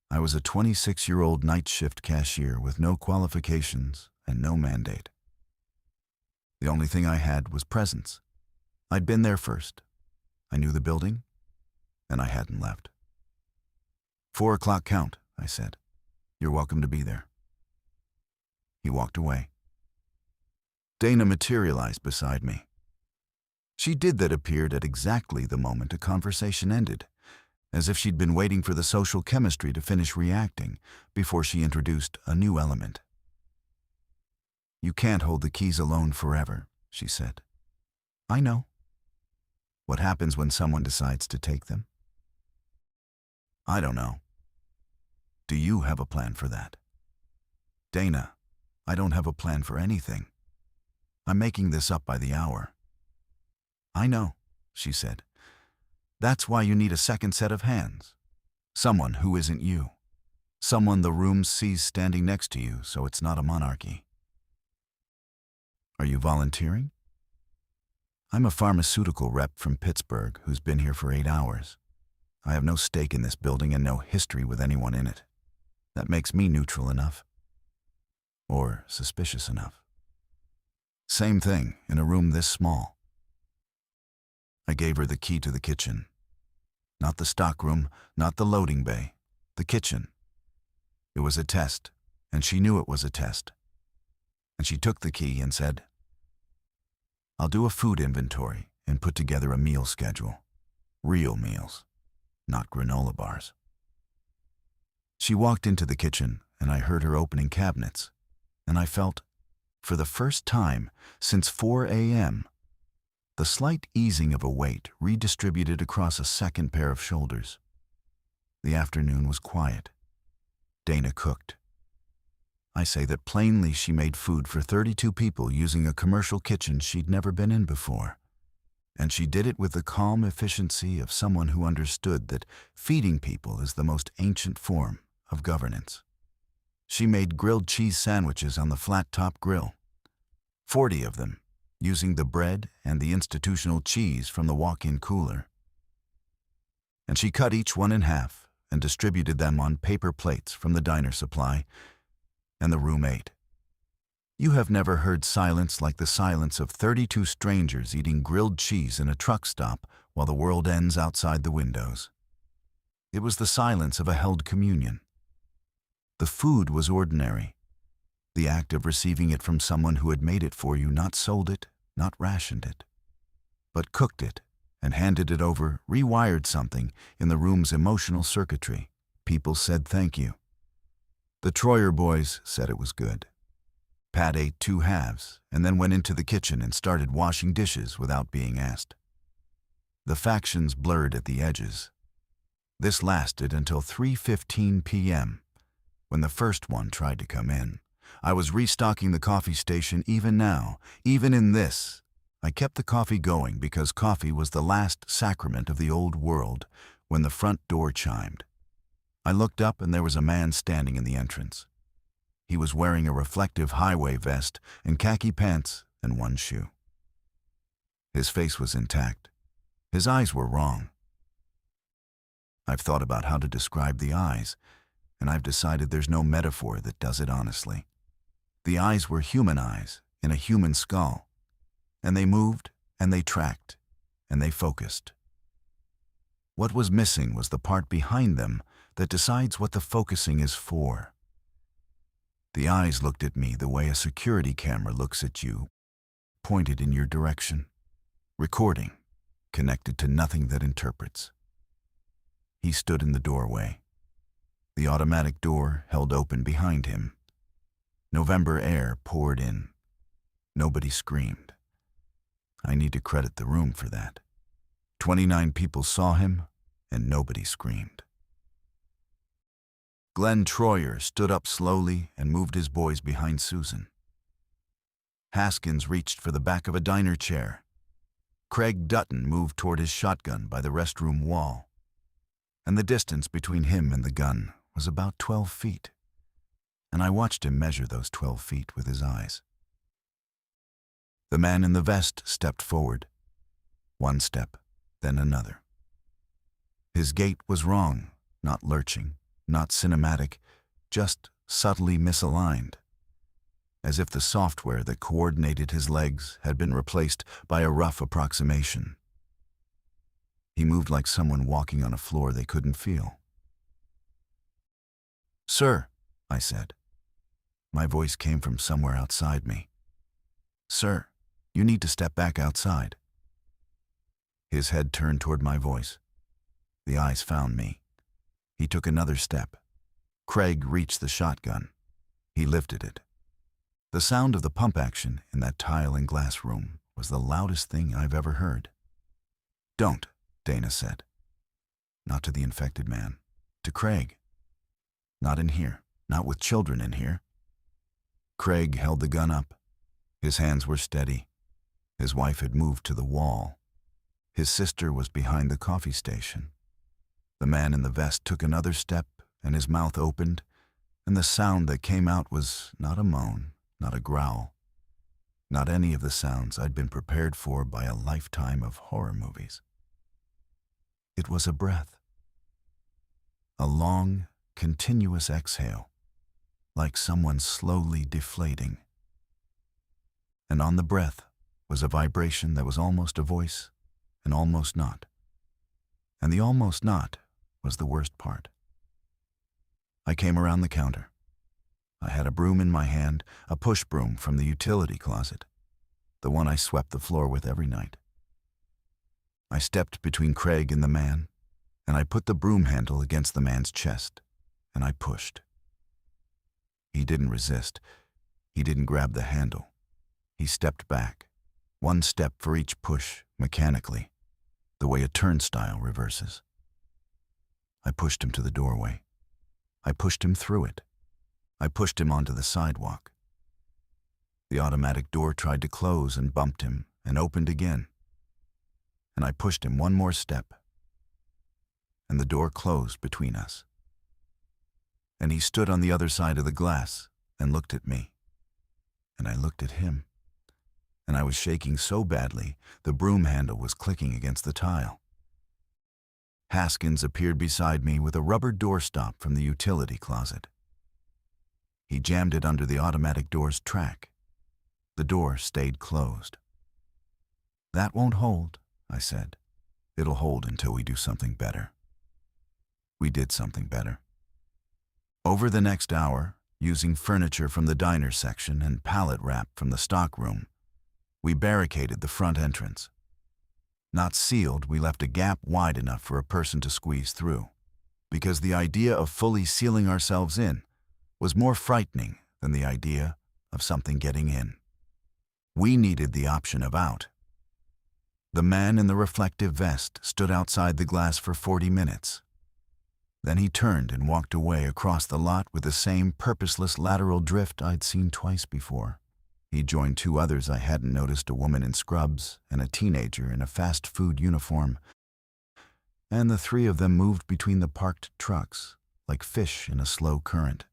I was a 26-year-old night shift cashier with no qualifications and no mandate. The only thing I had was presence. I'd been there first. I knew the building, and I hadn't left. 4 o'clock count, I said. You're welcome to be there. He walked away. Dana materialized beside me. She did that appeared at exactly the moment a conversation ended, as if she'd been waiting for the social chemistry to finish reacting before she introduced a new element. You can't hold the keys alone forever, she said. I know. What happens when someone decides to take them? I don't know. Do you have a plan for that? Dana, I don't have a plan for anything. I'm making this up by the hour. I know, she said. That's why you need a second set of hands. Someone who isn't you. Someone the room sees standing next to you, so it's not a monarchy. Are you volunteering? I'm a pharmaceutical rep from Pittsburgh who's been here for 8 hours. I have no stake in this building and no history with anyone in it. That makes me neutral enough. Or suspicious enough. Same thing in a room this small. I gave her the key to the kitchen. Not the stockroom, not the loading bay, the kitchen. It was a test, and she knew it was a test. And she took the key and said, I'll do a food inventory and put together a meal schedule. Real meals, not granola bars. She walked into the kitchen, and I heard her opening cabinets, and I felt, for the first time since 4 a.m., the slight easing of a weight redistributed across a second pair of shoulders. The afternoon was quiet. Dana cooked. I say that plainly she made food for 32 people using a commercial kitchen she'd never been in before. And she did it with the calm efficiency of someone who understood that feeding people is the most ancient form of governance. She made grilled cheese sandwiches on the flat-top grill, 40 of them, using the bread and the institutional cheese from the walk-in cooler. And she cut each one in half and distributed them on paper plates from the diner supply, and the room ate. You have never heard silence like the silence of 32 strangers eating grilled cheese in a truck stop while the world ends outside the windows. It was the silence of a held communion. The food was ordinary. The act of receiving it from someone who had made it for you, not sold it, not rationed it, but cooked it and handed it over, rewired something in the room's emotional circuitry. People said thank you. The Troyer boys said it was good. Pat ate 2 halves and then went into the kitchen and started washing dishes without being asked. The factions blurred at the edges. This lasted until 3:15 p.m., when the first one tried to come in. I was restocking the coffee station even now, even in this. I kept the coffee going because coffee was the last sacrament of the old world when the front door chimed. I looked up and there was a man standing in the entrance. He was wearing a reflective highway vest and khaki pants and 1 shoe. His face was intact. His eyes were wrong. I've thought about how to describe the eyes, and I've decided there's no metaphor that does it honestly. The eyes were human eyes in a human skull, and they moved, and they tracked, and they focused. What was missing was the part behind them that decides what the focusing is for. The eyes looked at me the way a security camera looks at you, pointed in your direction, recording, connected to nothing that interprets. He stood in the doorway. The automatic door held open behind him. November air poured in. Nobody screamed. I need to credit the room for that. 29 people saw him, and nobody screamed. Glenn Troyer stood up slowly and moved his boys behind Susan. Haskins reached for the back of a diner chair. Craig Dutton moved toward his shotgun by the restroom wall, and the distance between him and the gun was about 12 feet, and I watched him measure those 12 feet with his eyes. The man in the vest stepped forward, one step, then another. His gait was wrong, not lurching, not cinematic, just subtly misaligned, as if the software that coordinated his legs had been replaced by a rough approximation. He moved like someone walking on a floor they couldn't feel. "Sir," I said. My voice came from somewhere outside me. "Sir, you need to step back outside." His head turned toward my voice. The eyes found me. He took another step. Craig reached the shotgun. He lifted it. The sound of the pump action in that tile and glass room was the loudest thing I've ever heard. "Don't," Dana said. Not to the infected man. To Craig. "Not in here. Not with children in here." Craig held the gun up. His hands were steady. His wife had moved to the wall. His sister was behind the coffee station. The man in the vest took another step, and his mouth opened, and the sound that came out was not a moan, not a growl, not any of the sounds I'd been prepared for by a lifetime of horror movies. It was a breath. A long, continuous exhale, like someone slowly deflating. And on the breath was a vibration that was almost a voice and almost not. And the almost not was the worst part. I came around the counter. I had a broom in my hand, a push broom from the utility closet, the one I swept the floor with every night. I stepped between Craig and the man, and I put the broom handle against the man's chest, and I pushed. He didn't resist. He didn't grab the handle. He stepped back, one step for each push, mechanically, the way a turnstile reverses. I pushed him to the doorway. I pushed him through it. I pushed him onto the sidewalk. The automatic door tried to close and bumped him and opened again. And I pushed him one more step. And the door closed between us. And he stood on the other side of the glass and looked at me. And I looked at him. And I was shaking so badly, the broom handle was clicking against the tile. Haskins appeared beside me with a rubber doorstop from the utility closet. He jammed it under the automatic door's track. The door stayed closed. "That won't hold," I said. "It'll hold until we do something better." We did something better. Over the next hour, using furniture from the diner section and pallet wrap from the stockroom, we barricaded the front entrance. Not sealed, we left a gap wide enough for a person to squeeze through, because the idea of fully sealing ourselves in was more frightening than the idea of something getting in. We needed the option of out. The man in the reflective vest stood outside the glass for 40 minutes. Then he turned and walked away across the lot with the same purposeless lateral drift I'd seen twice before. He joined two others I hadn't noticed, a woman in scrubs and a teenager in a fast food uniform, and the three of them moved between the parked trucks like fish in a slow current,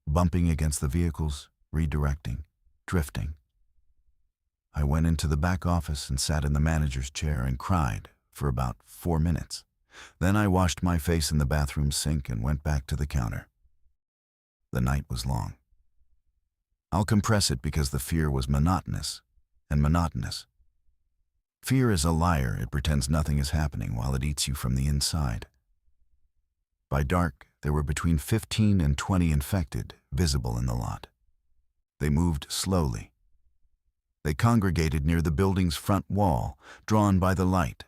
bumping against the vehicles, redirecting, drifting. I went into the back office and sat in the manager's chair and cried for about 4 minutes. Then I washed my face in the bathroom sink and went back to the counter. The night was long. I'll compress it because the fear was monotonous and monotonous. Fear is a liar. It pretends nothing is happening while it eats you from the inside. By dark, there were between 15 and 20 infected visible in the lot. They moved slowly. They congregated near the building's front wall, drawn by the light,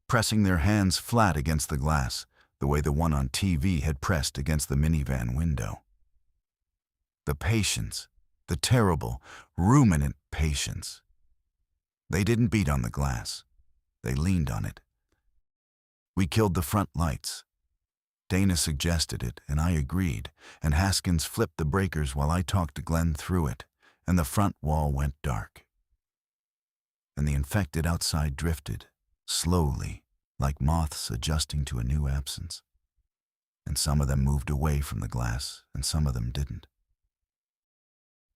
pressing their hands flat against the glass, the way the one on TV had pressed against the minivan window. The patience, the terrible, ruminant patience. They didn't beat on the glass. They leaned on it. We killed the front lights. Dana suggested it, and I agreed, and Haskins flipped the breakers while I talked to Glenn through it, and the front wall went dark. And the infected outside drifted, slowly, like moths adjusting to a new absence. And some of them moved away from the glass, and some of them didn't.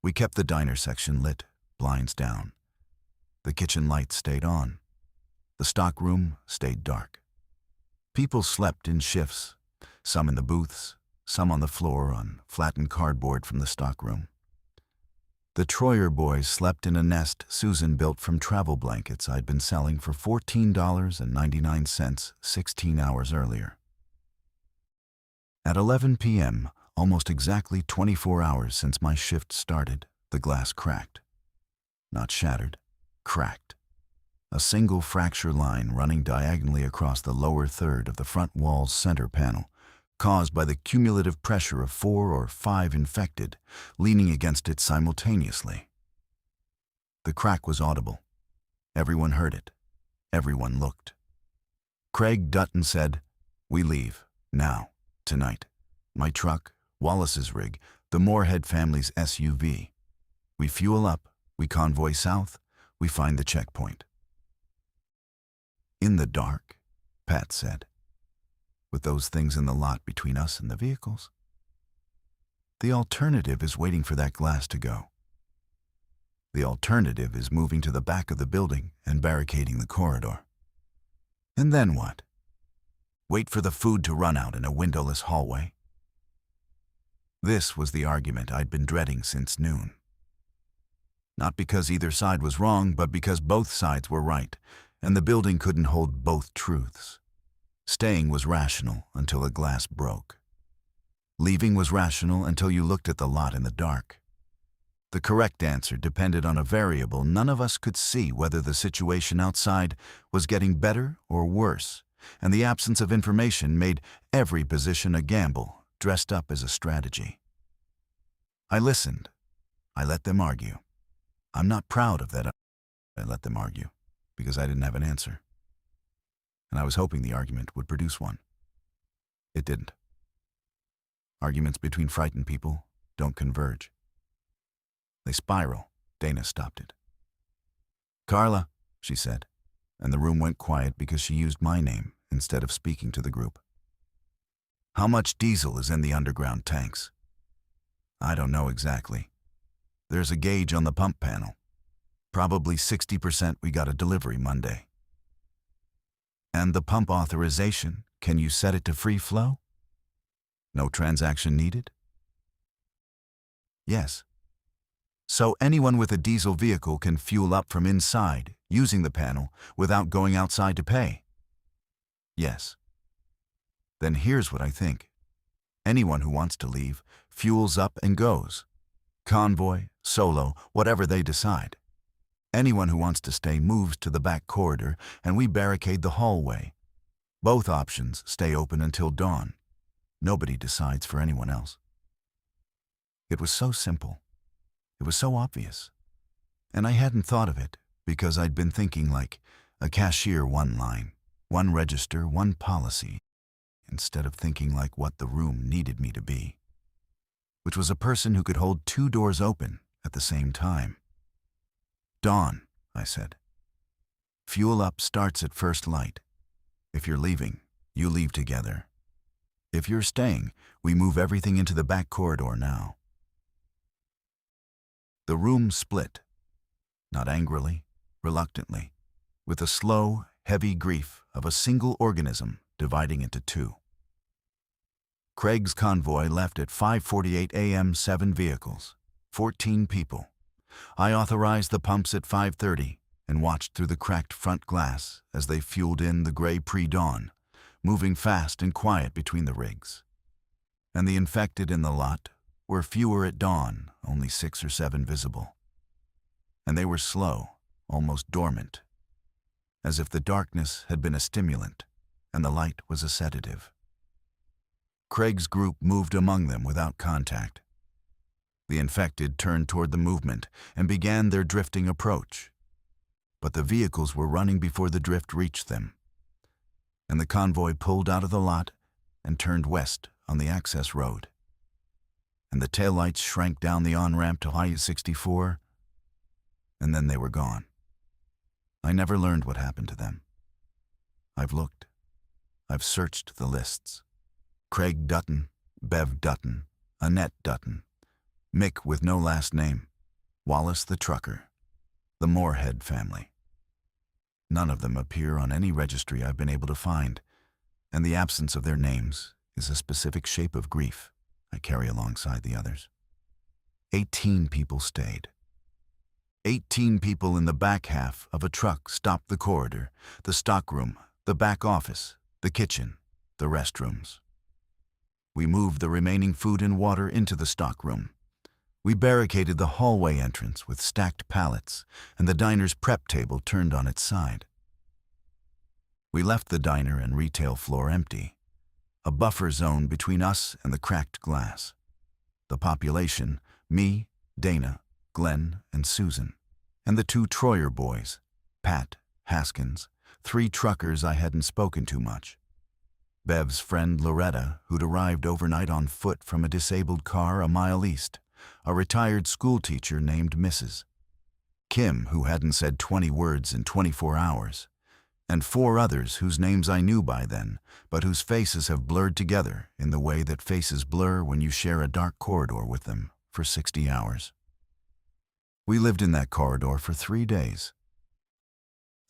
We kept the diner section lit, blinds down. The kitchen lights stayed on. The stockroom stayed dark. People slept in shifts, some in the booths, some on the floor on flattened cardboard from the stockroom. The Troyer boys slept in a nest Susan built from travel blankets I'd been selling for $14.99 16 hours earlier. At 11 p.m., almost exactly 24 hours since my shift started, the glass cracked. Not shattered, cracked. A single fracture line running diagonally across the lower third of the front wall's center panel, caused by the cumulative pressure of 4 or 5 infected, leaning against it simultaneously. The crack was audible. Everyone heard it. Everyone looked. Craig Dutton said, "We leave, now, tonight. My truck, Wallace's rig, the Moorhead family's SUV. We fuel up, we convoy south, we find the checkpoint." "In the dark," Pat said, "with those things in the lot between us and the vehicles. The alternative is waiting for that glass to go. The alternative is moving to the back of the building and barricading the corridor. And then what? Wait for the food to run out in a windowless hallway?" This was the argument I'd been dreading since noon. Not because either side was wrong, but because both sides were right, and the building couldn't hold both truths. Staying was rational until a glass broke. Leaving was rational until you looked at the lot in the dark. The correct answer depended on a variable none of us could see, whether the situation outside was getting better or worse, and the absence of information made every position a gamble, dressed up as a strategy. I listened. I let them argue. I'm not proud of that. I let them argue, because I didn't have an answer. And I was hoping the argument would produce one. It didn't. Arguments between frightened people don't converge. They spiral. Dana stopped it. "Carla," she said, and the room went quiet because she used my name instead of speaking to the group. "How much diesel is in the underground tanks?" "I don't know exactly. There's a gauge on the pump panel. Probably 60%. We got a delivery Monday." "And the pump authorization, can you set it to free flow? No transaction needed?" "Yes. So anyone with a diesel vehicle can fuel up from inside, using the panel, without going outside to pay?" "Yes." "Then here's what I think. Anyone who wants to leave, fuels up and goes. Convoy, solo, whatever they decide. Anyone who wants to stay moves to the back corridor, and we barricade the hallway. Both options stay open until dawn. Nobody decides for anyone else." It was so simple. It was so obvious. And I hadn't thought of it, because I'd been thinking like a cashier, one line, one register, one policy, instead of thinking like what the room needed me to be, which was a person who could hold 2 doors open at the same time. "Dawn," I said. "Fuel up starts at first light. If you're leaving, you leave together. If you're staying, we move everything into the back corridor now." The room split, not angrily, reluctantly, with a slow, heavy grief of a single organism dividing into two. Craig's convoy left at 5:48 a.m. 7 vehicles, 14 people. I authorized the pumps at 5:30 and watched through the cracked front glass as they fueled in the gray pre-dawn, moving fast and quiet between the rigs. And the infected in the lot were fewer at dawn, only 6 or 7 visible. And they were slow, almost dormant, as if the darkness had been a stimulant and the light was a sedative. Craig's group moved among them without contact. The infected turned toward the movement and began their drifting approach. But the vehicles were running before the drift reached them, and the convoy pulled out of the lot and turned west on the access road. And the taillights shrank down the on-ramp to I-64, and then they were gone. I never learned what happened to them. I've looked. I've searched the lists. Craig Dutton, Bev Dutton, Annette Dutton, Mick with no last name, Wallace the trucker, the Moorhead family. None of them appear on any registry I've been able to find, and the absence of their names is a specific shape of grief I carry alongside the others. 18 people stayed. 18 people in the back half of a truck stopped the corridor, the stockroom, the back office, the kitchen, the restrooms. We moved the remaining food and water into the stockroom. We barricaded the hallway entrance with stacked pallets, and the diner's prep table turned on its side. We left the diner and retail floor empty, a buffer zone between us and the cracked glass. The population, me, Dana, Glenn, and Susan, and the 2 Troyer boys, Pat, Haskins, 3 truckers I hadn't spoken to much. Bev's friend Loretta, who'd arrived overnight on foot from a disabled car a mile east, a retired schoolteacher named Mrs. Kim, who hadn't said 20 words in 24 hours, and 4 others whose names I knew by then, but whose faces have blurred together in the way that faces blur when you share a dark corridor with them for 60 hours. We lived in that corridor for 3 days.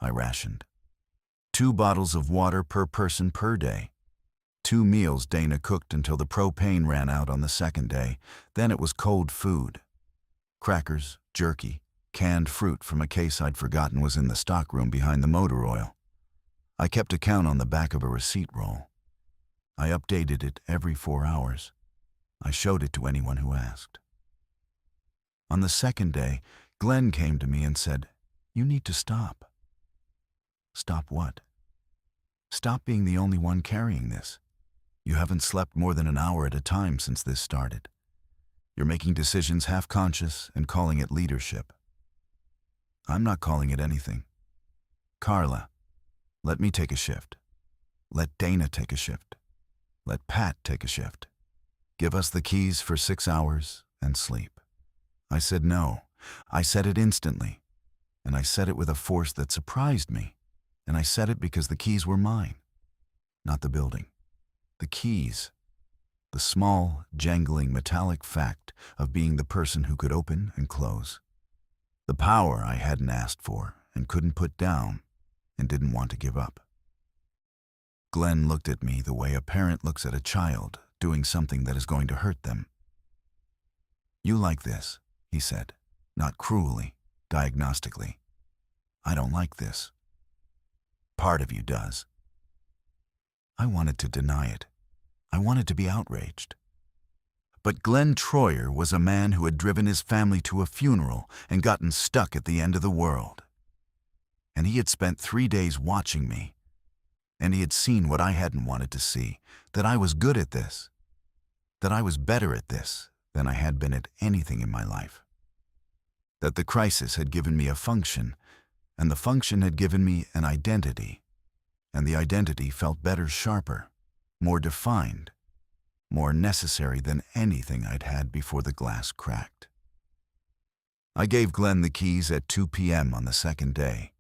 I rationed. 2 bottles of water per person per day. 2 meals Dana cooked until the propane ran out on the 2nd day. Then it was cold food. Crackers, jerky, canned fruit from a case I'd forgotten was in the stockroom behind the motor oil. I kept account on the back of a receipt roll. I updated it every 4 hours. I showed it to anyone who asked. On the 2nd day, Glenn came to me and said, "You need to stop." Stop what? Stop being the only one carrying this. You haven't slept more than an hour at a time since this started. You're making decisions half-conscious and calling it leadership. I'm not calling it anything. Carla, let me take a shift. Let Dana take a shift. Let Pat take a shift. Give us the keys for 6 hours and sleep. I said no. I said it instantly. And I said it with a force that surprised me. And I said it because the keys were mine, not the building. The keys. The small, jangling, metallic fact of being the person who could open and close. The power I hadn't asked for and couldn't put down and didn't want to give up. Glenn looked at me the way a parent looks at a child doing something that is going to hurt them. "You like this," he said, not cruelly, diagnostically. "I don't like this. Part of you does." I wanted to deny it. I wanted to be outraged. But Glenn Troyer was a man who had driven his family to a funeral and gotten stuck at the end of the world. And he had spent 3 days watching me. And he had seen what I hadn't wanted to see, that I was good at this, that I was better at this than I had been at anything in my life. That the crisis had given me a function, and the function had given me an identity, and the identity felt better, sharper, more defined, more necessary than anything I'd had before the glass cracked. I gave Glenn the keys at 2 p.m. on the 2nd day.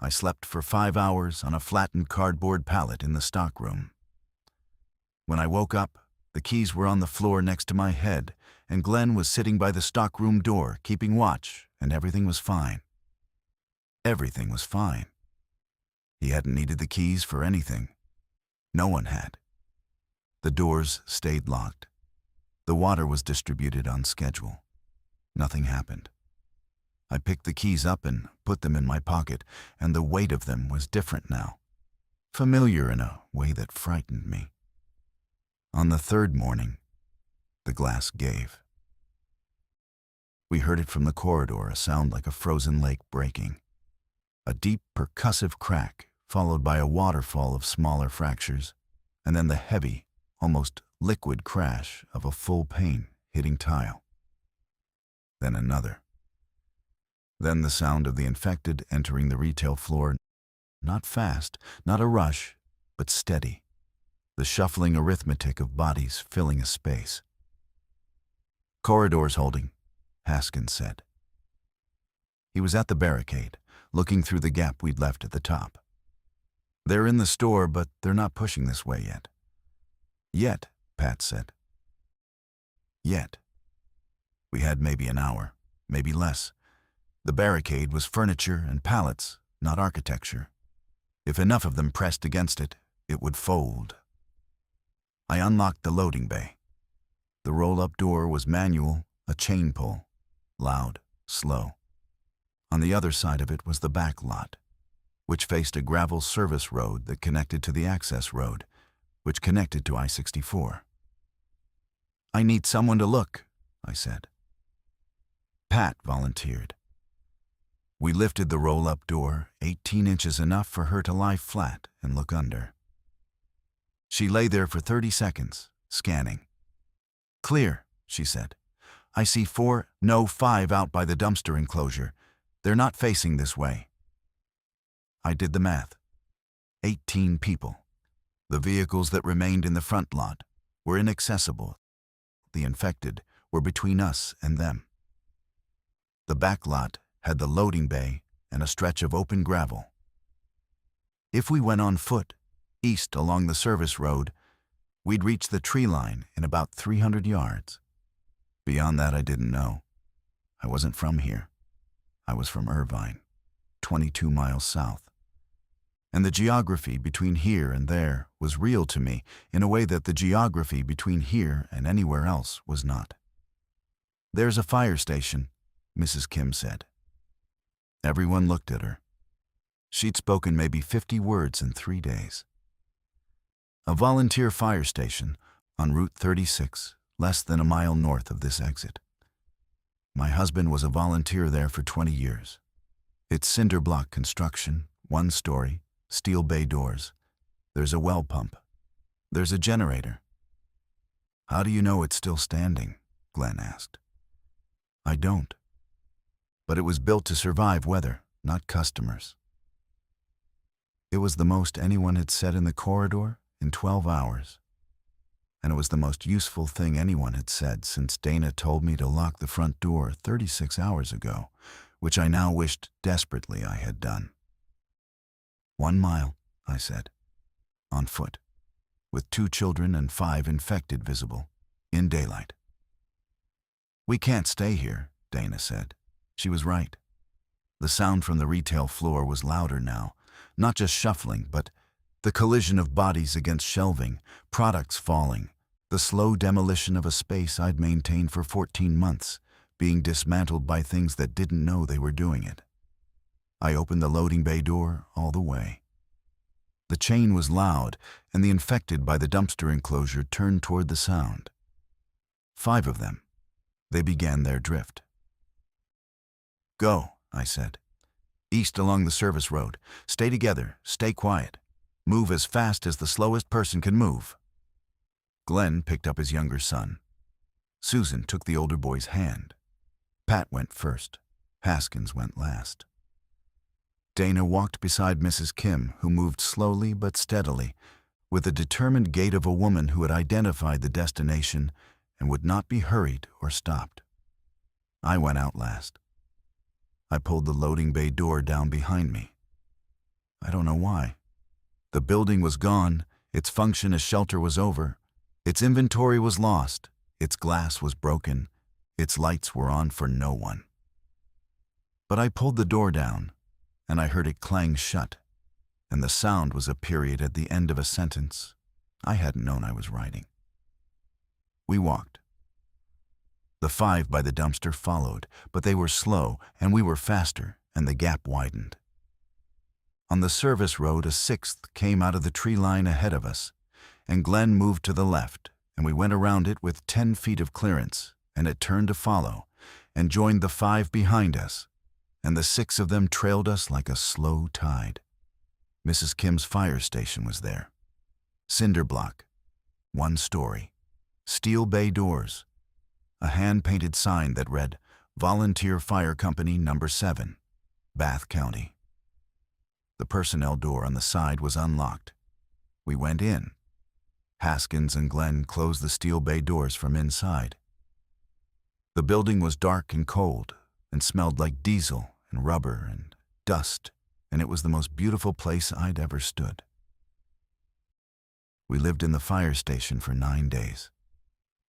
I slept for 5 hours on a flattened cardboard pallet in the stockroom. When I woke up, the keys were on the floor next to my head, and Glenn was sitting by the stockroom door, keeping watch, and everything was fine. Everything was fine. He hadn't needed the keys for anything. No one had. The doors stayed locked. The water was distributed on schedule. Nothing happened. I picked the keys up and put them in my pocket, and the weight of them was different now, familiar in a way that frightened me. On the third morning, the glass gave. We heard it from the corridor, a sound like a frozen lake breaking. A deep, percussive crack, followed by a waterfall of smaller fractures, and then the heavy, almost liquid crash of a full pane hitting tile. Then another. Then the sound of the infected entering the retail floor, not fast, not a rush, but steady. The shuffling arithmetic of bodies filling a space. "Corridors holding," Haskins said. He was at the barricade, looking through the gap we'd left at the top. "They're in the store, but they're not pushing this way yet." "Yet," Pat said. Yet. We had maybe an hour, maybe less. The barricade was furniture and pallets, not architecture. If enough of them pressed against it, it would fold. I unlocked the loading bay. The roll-up door was manual, a chain pull, loud, slow. On the other side of it was the back lot, which faced a gravel service road that connected to the access road, which connected to I-64. "I need someone to look," I said. Pat volunteered. We lifted the roll-up door, 18 inches enough for her to lie flat and look under. She lay there for 30 seconds, scanning. "Clear," she said. "I see 4, no 5 out by the dumpster enclosure. They're not facing this way." I did the math. 18 people. The vehicles that remained in the front lot were inaccessible. The infected were between us and them. The back lot had the loading bay and a stretch of open gravel. If we went on foot, east along the service road, we'd reach the tree line in about 300 yards. Beyond that, I didn't know. I wasn't from here. I was from Irvine, 22 miles south. And the geography between here and there was real to me in a way that the geography between here and anywhere else was not. "There's a fire station," Mrs. Kim said. Everyone looked at her. She'd spoken maybe 50 words in 3 days. A volunteer fire station on Route 36, less than a mile north of this exit. My husband was a volunteer there for 20 years. It's cinder block construction, 1 story, steel bay doors. There's a well pump. There's a generator. "How do you know it's still standing?" Glenn asked. "I don't. But it was built to survive weather, not customers." It was the most anyone had said in the corridor in 12 hours. And it was the most useful thing anyone had said since Dana told me to lock the front door 36 hours ago, which I now wished desperately I had done. 1 mile, I said, on foot, with 2 children and 5 infected visible, in daylight. "We can't stay here," Dana said. She was right. The sound from the retail floor was louder now, not just shuffling, but the collision of bodies against shelving, products falling, the slow demolition of a space I'd maintained for 14 months, being dismantled by things that didn't know they were doing it. I opened the loading bay door all the way. The chain was loud, and the infected by the dumpster enclosure turned toward the sound. 5 of them. They began their drift. "Go," I said. "East along the service road. Stay together. Stay quiet. Move as fast as the slowest person can move." Glenn picked up his younger son. Susan took the older boy's hand. Pat went first. Haskins went last. Dana walked beside Mrs. Kim, who moved slowly but steadily, with the determined gait of a woman who had identified the destination and would not be hurried or stopped. I went out last. I pulled the loading bay door down behind me. I don't know why. The building was gone, its function as shelter was over, its inventory was lost, its glass was broken, its lights were on for no one. But I pulled the door down, and I heard it clang shut, and the sound was a period at the end of a sentence I hadn't known I was writing. We walked. The 5 by the dumpster followed, but they were slow, and we were faster, and the gap widened. On the service road, a 6th came out of the tree line ahead of us, and Glenn moved to the left, and we went around it with 10 feet of clearance, and it turned to follow, and joined the 5 behind us, and the 6 of them trailed us like a slow tide. Mrs. Kim's fire station was there. Cinder block, 1 story, steel bay doors, a hand-painted sign that read, Volunteer Fire Company No. 7, Bath County. The personnel door on the side was unlocked. We went in. Haskins and Glenn closed the steel bay doors from inside. The building was dark and cold and smelled like diesel and rubber and dust, and it was the most beautiful place I'd ever stood. We lived in the fire station for 9 days.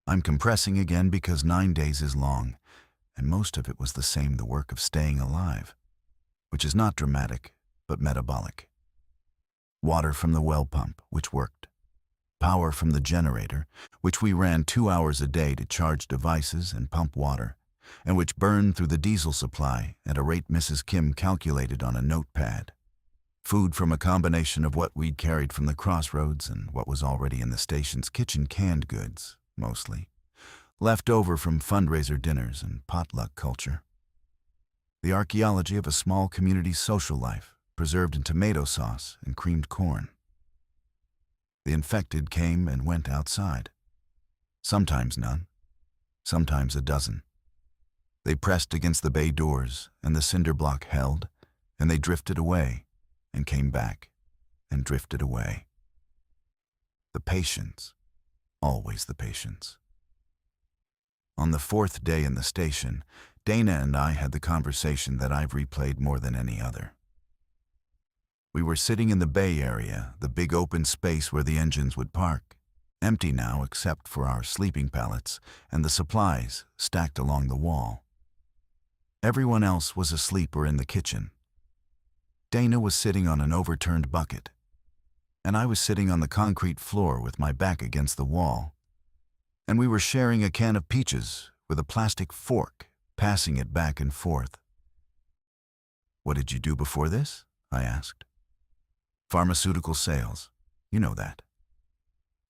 I'm compressing again because 9 days is long, and most of it was the work of staying alive, which is not dramatic, but metabolic. Water from the well pump, which worked. Power from the generator, which we ran 2 hours a day to charge devices and pump water, and which burned through the diesel supply at a rate Mrs. Kim calculated on a notepad. Food from a combination of what we'd carried from the crossroads and what was already in the station's kitchen, canned goods, mostly, left over from fundraiser dinners and potluck culture. The archaeology of a small community social life, preserved in tomato sauce and creamed corn. The infected came and went outside. Sometimes none, sometimes a dozen. They pressed against the bay doors, and the cinder block held, and they drifted away, and came back, and drifted away. The patience, always the patience. On the 4th day in the station, Dana and I had the conversation that I've replayed more than any other. We were sitting in the bay area, the big open space where the engines would park, empty now except for our sleeping pallets and the supplies stacked along the wall. Everyone else was asleep or in the kitchen. Dana was sitting on an overturned bucket, and I was sitting on the concrete floor with my back against the wall, and we were sharing a can of peaches with a plastic fork, passing it back and forth. "What did you do before this?" I asked. "Pharmaceutical sales. You know that."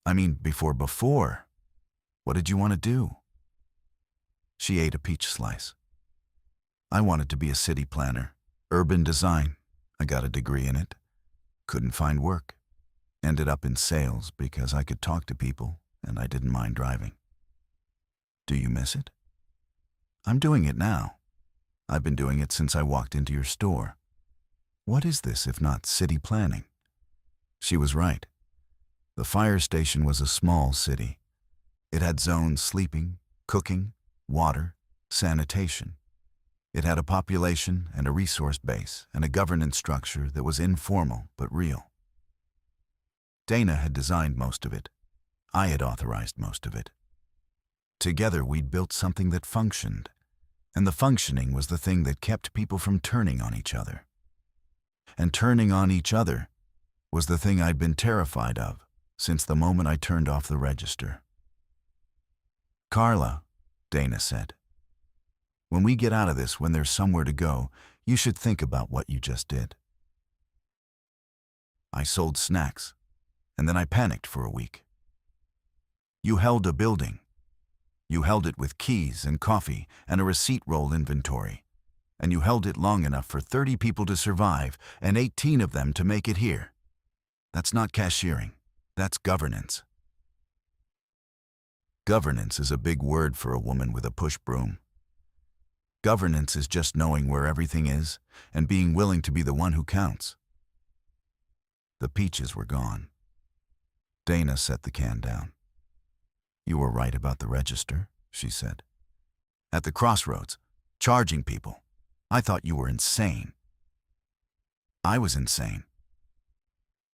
"I mean, before. What did you want to do?" She ate a peach slice. "I wanted to be a city planner, urban design. I got a degree in it. Couldn't find work. Ended up in sales because I could talk to people and I didn't mind driving." "Do you miss it?" "I'm doing it now. I've been doing it since I walked into your store. What is this if not city planning?" She was right. The fire station was a small city. It had zones sleeping, cooking, water, sanitation. It had a population and a resource base and a governance structure that was informal but real. Dana had designed most of it. I had authorized most of it. Together we'd built something that functioned, and the functioning was the thing that kept people from turning on each other. And turning on each other was the thing I'd been terrified of since the moment I turned off the register. "Carla," Dana said, "when we get out of this, when there's somewhere to go, you should think about what you just did." I sold snacks, and then I panicked for a week. You held a building. You held it with keys and coffee and a receipt roll inventory, and you held it long enough for 30 people to survive and 18 of them to make it here. That's not cashiering. That's governance. Governance is a big word for a woman with a push broom. Governance is just knowing where everything is and being willing to be the one who counts. The peaches were gone. Dana set the can down. "You were right about the register," she said. "At the crossroads, charging people. I thought you were insane." I was insane.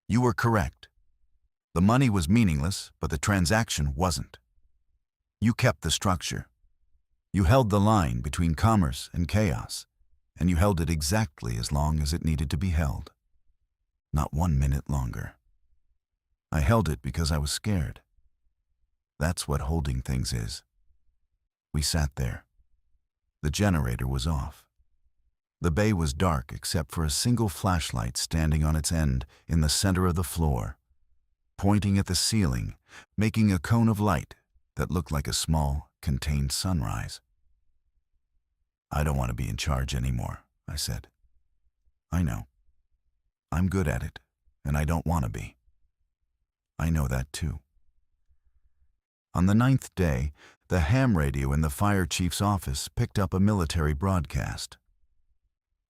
You were correct. The money was meaningless, but the transaction wasn't. You kept the structure. You held the line between commerce and chaos, and you held it exactly as long as it needed to be held. Not 1 minute longer. I held it because I was scared. That's what holding things is. We sat there. The generator was off. The bay was dark except for a single flashlight standing on its end in the center of the floor, pointing at the ceiling, making a cone of light that looked like a small, contained sunrise. I don't want to be in charge anymore, I said. I know. I'm good at it, and I don't want to be. I know that too. On the 9th day, the ham radio in the fire chief's office picked up a military broadcast.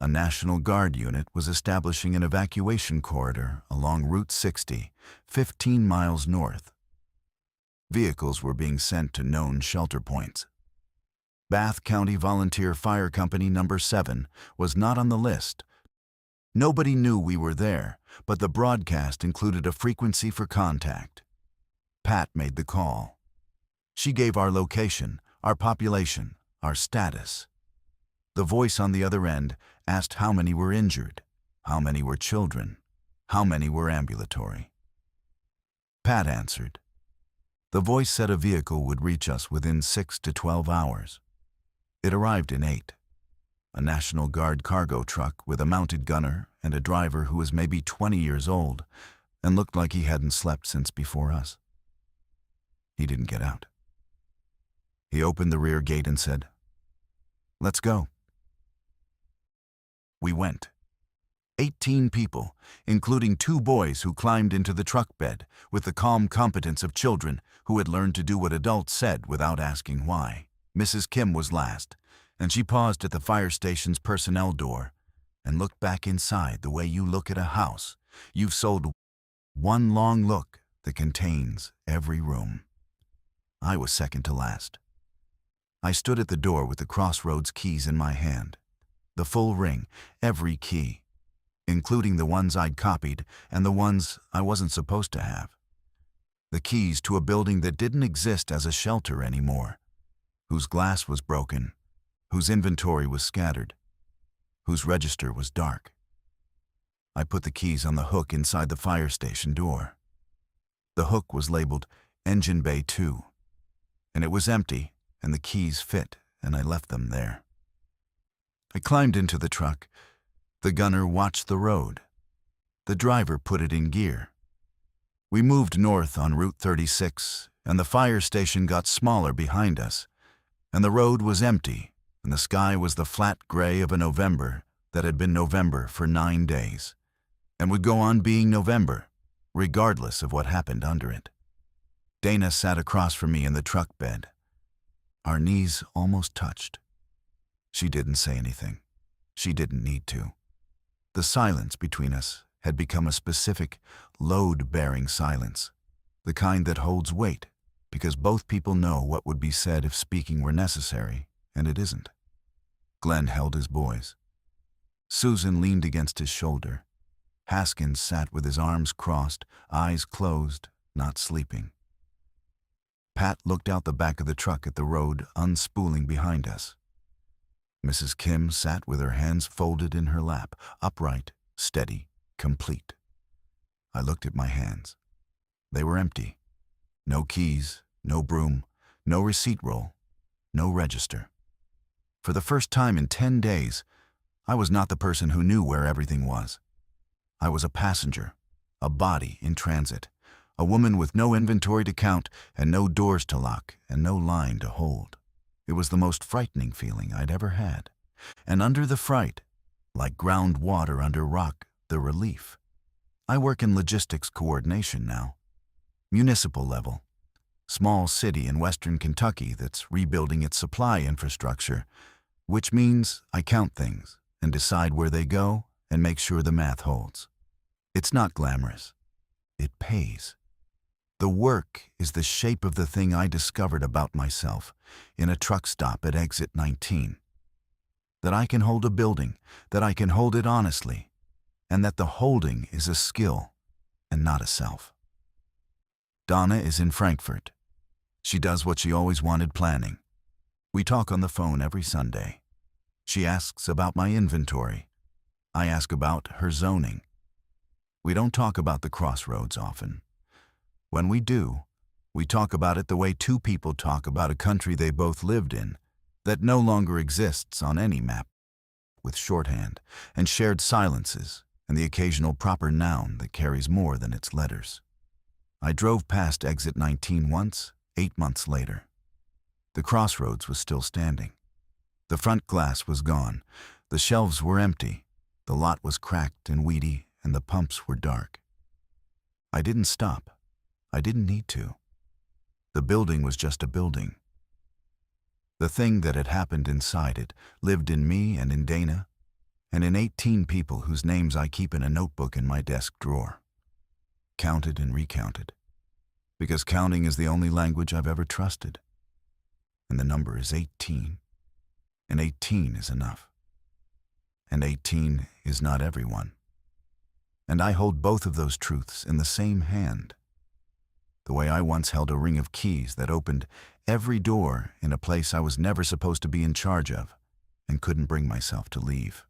A National Guard unit was establishing an evacuation corridor along Route 60, 15 miles north. Vehicles were being sent to known shelter points. Bath County Volunteer Fire Company No. 7 was not on the list. Nobody knew we were there, but the broadcast included a frequency for contact. Pat made the call. She gave our location, our population, our status. The voice on the other end asked how many were injured, how many were children, how many were ambulatory. Pat answered. The voice said a vehicle would reach us within 6 to 12 hours. It arrived in 8. A National Guard cargo truck with a mounted gunner and a driver who was maybe 20 years old and looked like he hadn't slept since before us. He didn't get out. He opened the rear gate and said, "Let's go." We went. 18 people, including 2 boys who climbed into the truck bed with the calm competence of children who had learned to do what adults said without asking why. Mrs. Kim was last, and she paused at the fire station's personnel door and looked back inside the way you look at a house you've sold, one long look that contains every room. I was second to last. I stood at the door with the Crossroads keys in my hand. The full ring, every key, including the ones I'd copied and the ones I wasn't supposed to have. The keys to a building that didn't exist as a shelter anymore, whose glass was broken, whose inventory was scattered, whose register was dark. I put the keys on the hook inside the fire station door. The hook was labeled Engine Bay 2, and it was empty, and the keys fit, and I left them there. I climbed into the truck. The gunner watched the road. The driver put it in gear. We moved north on Route 36, and the fire station got smaller behind us, and the road was empty, and the sky was the flat gray of a November that had been November for 9 days, and would go on being November, regardless of what happened under it. Dana sat across from me in the truck bed. Our knees almost touched. She didn't say anything. She didn't need to. The silence between us had become a specific, load-bearing silence, the kind that holds weight, because both people know what would be said if speaking were necessary, and it isn't. Glenn held his boys. Susan leaned against his shoulder. Haskins sat with his arms crossed, eyes closed, not sleeping. Pat looked out the back of the truck at the road unspooling behind us. Mrs. Kim sat with her hands folded in her lap, upright, steady, complete. I looked at my hands. They were empty. No keys, no broom, no receipt roll, no register. For the first time in 10 days, I was not the person who knew where everything was. I was a passenger, a body in transit, a woman with no inventory to count and no doors to lock and no line to hold. It was the most frightening feeling I'd ever had. And under the fright, like ground water under rock, the relief. I work in logistics coordination now. Municipal level. Small city in western Kentucky that's rebuilding its supply infrastructure, which means I count things and decide where they go and make sure the math holds. It's not glamorous. It pays. The work is the shape of the thing I discovered about myself in a truck stop at exit 19. That I can hold a building, that I can hold it honestly, and that the holding is a skill and not a self. Donna is in Frankfurt. She does what she always wanted planning. We talk on the phone every Sunday. She asks about my inventory. I ask about her zoning. We don't talk about the crossroads often. When we do, we talk about it the way two people talk about a country they both lived in that no longer exists on any map, with shorthand and shared silences and the occasional proper noun that carries more than its letters. I drove past exit 19 once, 8 months later. The crossroads was still standing. The front glass was gone, the shelves were empty, the lot was cracked and weedy, and the pumps were dark. I didn't stop. I didn't need to. The building was just a building. The thing that had happened inside it lived in me and in Dana, and in 18 people whose names I keep in a notebook in my desk drawer. Counted and recounted. Because counting is the only language I've ever trusted. And the number is 18. And 18 is enough. And 18 is not everyone. And I hold both of those truths in the same hand. The way I once held a ring of keys that opened every door in a place I was never supposed to be in charge of and couldn't bring myself to leave.